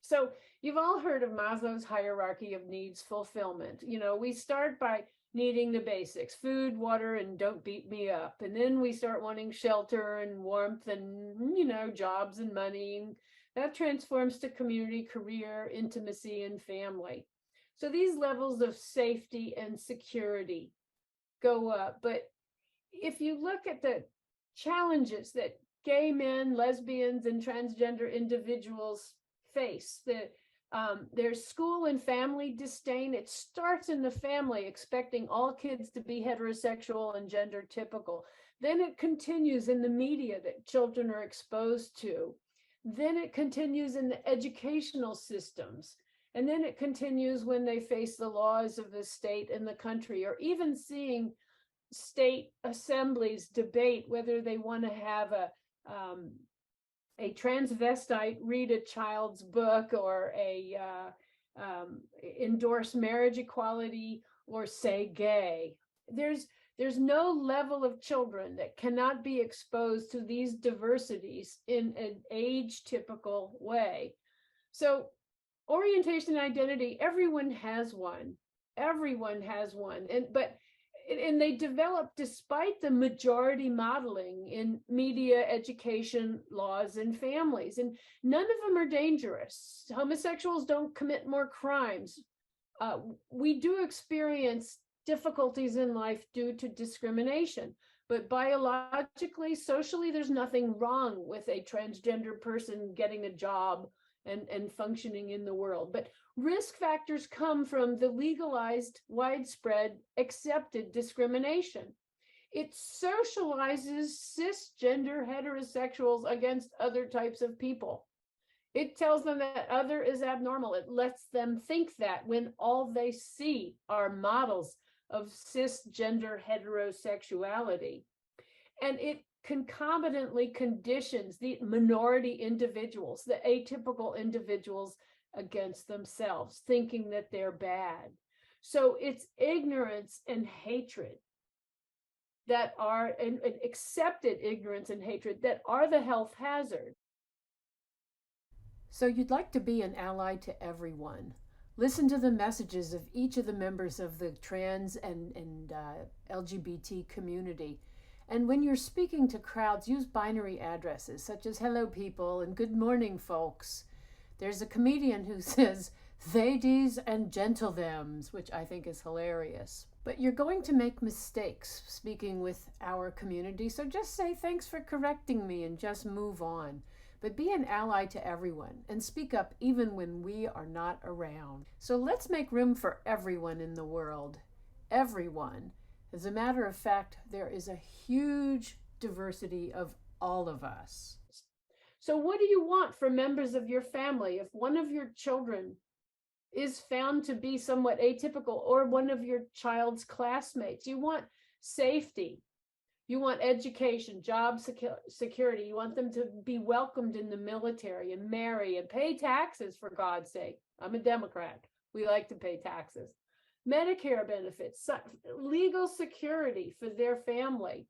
So you've all heard of Maslow's hierarchy of needs fulfillment. We start by needing the basics: food, water, and don't beat me up. And then we start wanting shelter and warmth and, jobs and money. That transforms to community, career, intimacy, and family. So these levels of safety and security go up. But if you look at the challenges that gay men, lesbians, and transgender individuals face, there's school and family disdain. It starts in the family, expecting all kids to be heterosexual and gender typical. Then it continues in the media that children are exposed to. Then it continues in the educational systems. And then it continues when they face the laws of the state and the country, or even seeing state assemblies debate whether they want to have a transvestite read a child's book, or endorse marriage equality, or say gay. There's no level of children that cannot be exposed to these diversities in an age typical way. So orientation and identity, everyone has one. And they develop despite the majority modeling in media, education, laws, and families. And none of them are dangerous. Homosexuals don't commit more crimes. We do experience difficulties in life due to discrimination, but biologically, socially, there's nothing wrong with a transgender person getting a job and functioning in the world. But risk factors come from the legalized, widespread, accepted discrimination. It socializes cisgender heterosexuals against other types of people. It tells them that other is abnormal. It lets them think that when all they see are models of cisgender heterosexuality. And it concomitantly conditions the minority individuals, the atypical individuals, against themselves, thinking that they're bad. So it's ignorance and hatred that are, and accepted ignorance and hatred that are the health hazard. So you'd like to be an ally to everyone. Listen to the messages of each of the members of the trans and LGBT community. And when you're speaking to crowds, use binary addresses such as hello people and good morning folks. There's a comedian who says they dees and gentle thems, which I think is hilarious. But you're going to make mistakes speaking with our community, so just say thanks for correcting me and just move on. But be an ally to everyone and speak up even when we are not around. So let's make room for everyone in the world. Everyone. As a matter of fact, there is a huge diversity of all of us. So what do you want for members of your family if one of your children is found to be somewhat atypical, or one of your child's classmates? You want safety. You want education, job security. You want them to be welcomed in the military and marry and pay taxes, for God's sake. I'm a Democrat. We like to pay taxes. Medicare benefits, legal security for their family.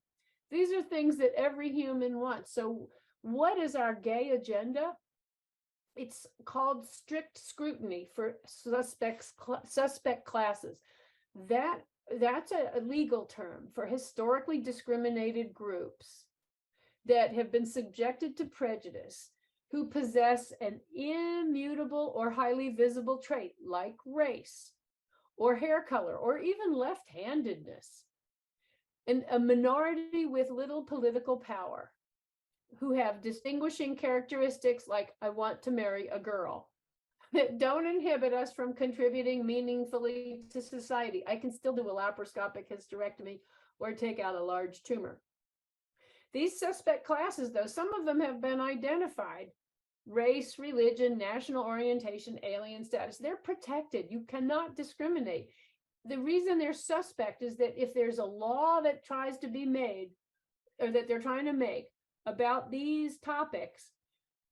These are things that every human wants. So what is our gay agenda? It's called strict scrutiny for suspect classes. That's a legal term for historically discriminated groups that have been subjected to prejudice, who possess an immutable or highly visible trait like race or hair color or even left-handedness, and a minority with little political power. who have distinguishing characteristics like I want to marry a girl that don't inhibit us from contributing meaningfully to society. I can still do a laparoscopic hysterectomy or take out a large tumor. These suspect classes, though, some of them have been identified. Race, religion, national orientation, alien status, they're protected. You cannot discriminate. The reason they're suspect is that if there's a law that tries to be made, or that they're trying to make about these topics,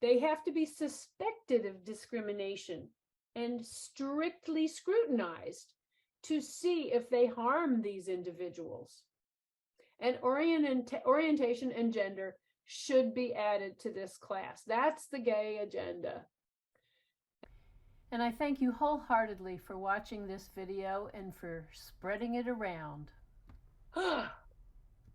they have to be suspected of discrimination and strictly scrutinized to see if they harm these individuals. And orientation and gender should be added to this class. That's the gay agenda. And I thank you wholeheartedly for watching this video and for spreading it around.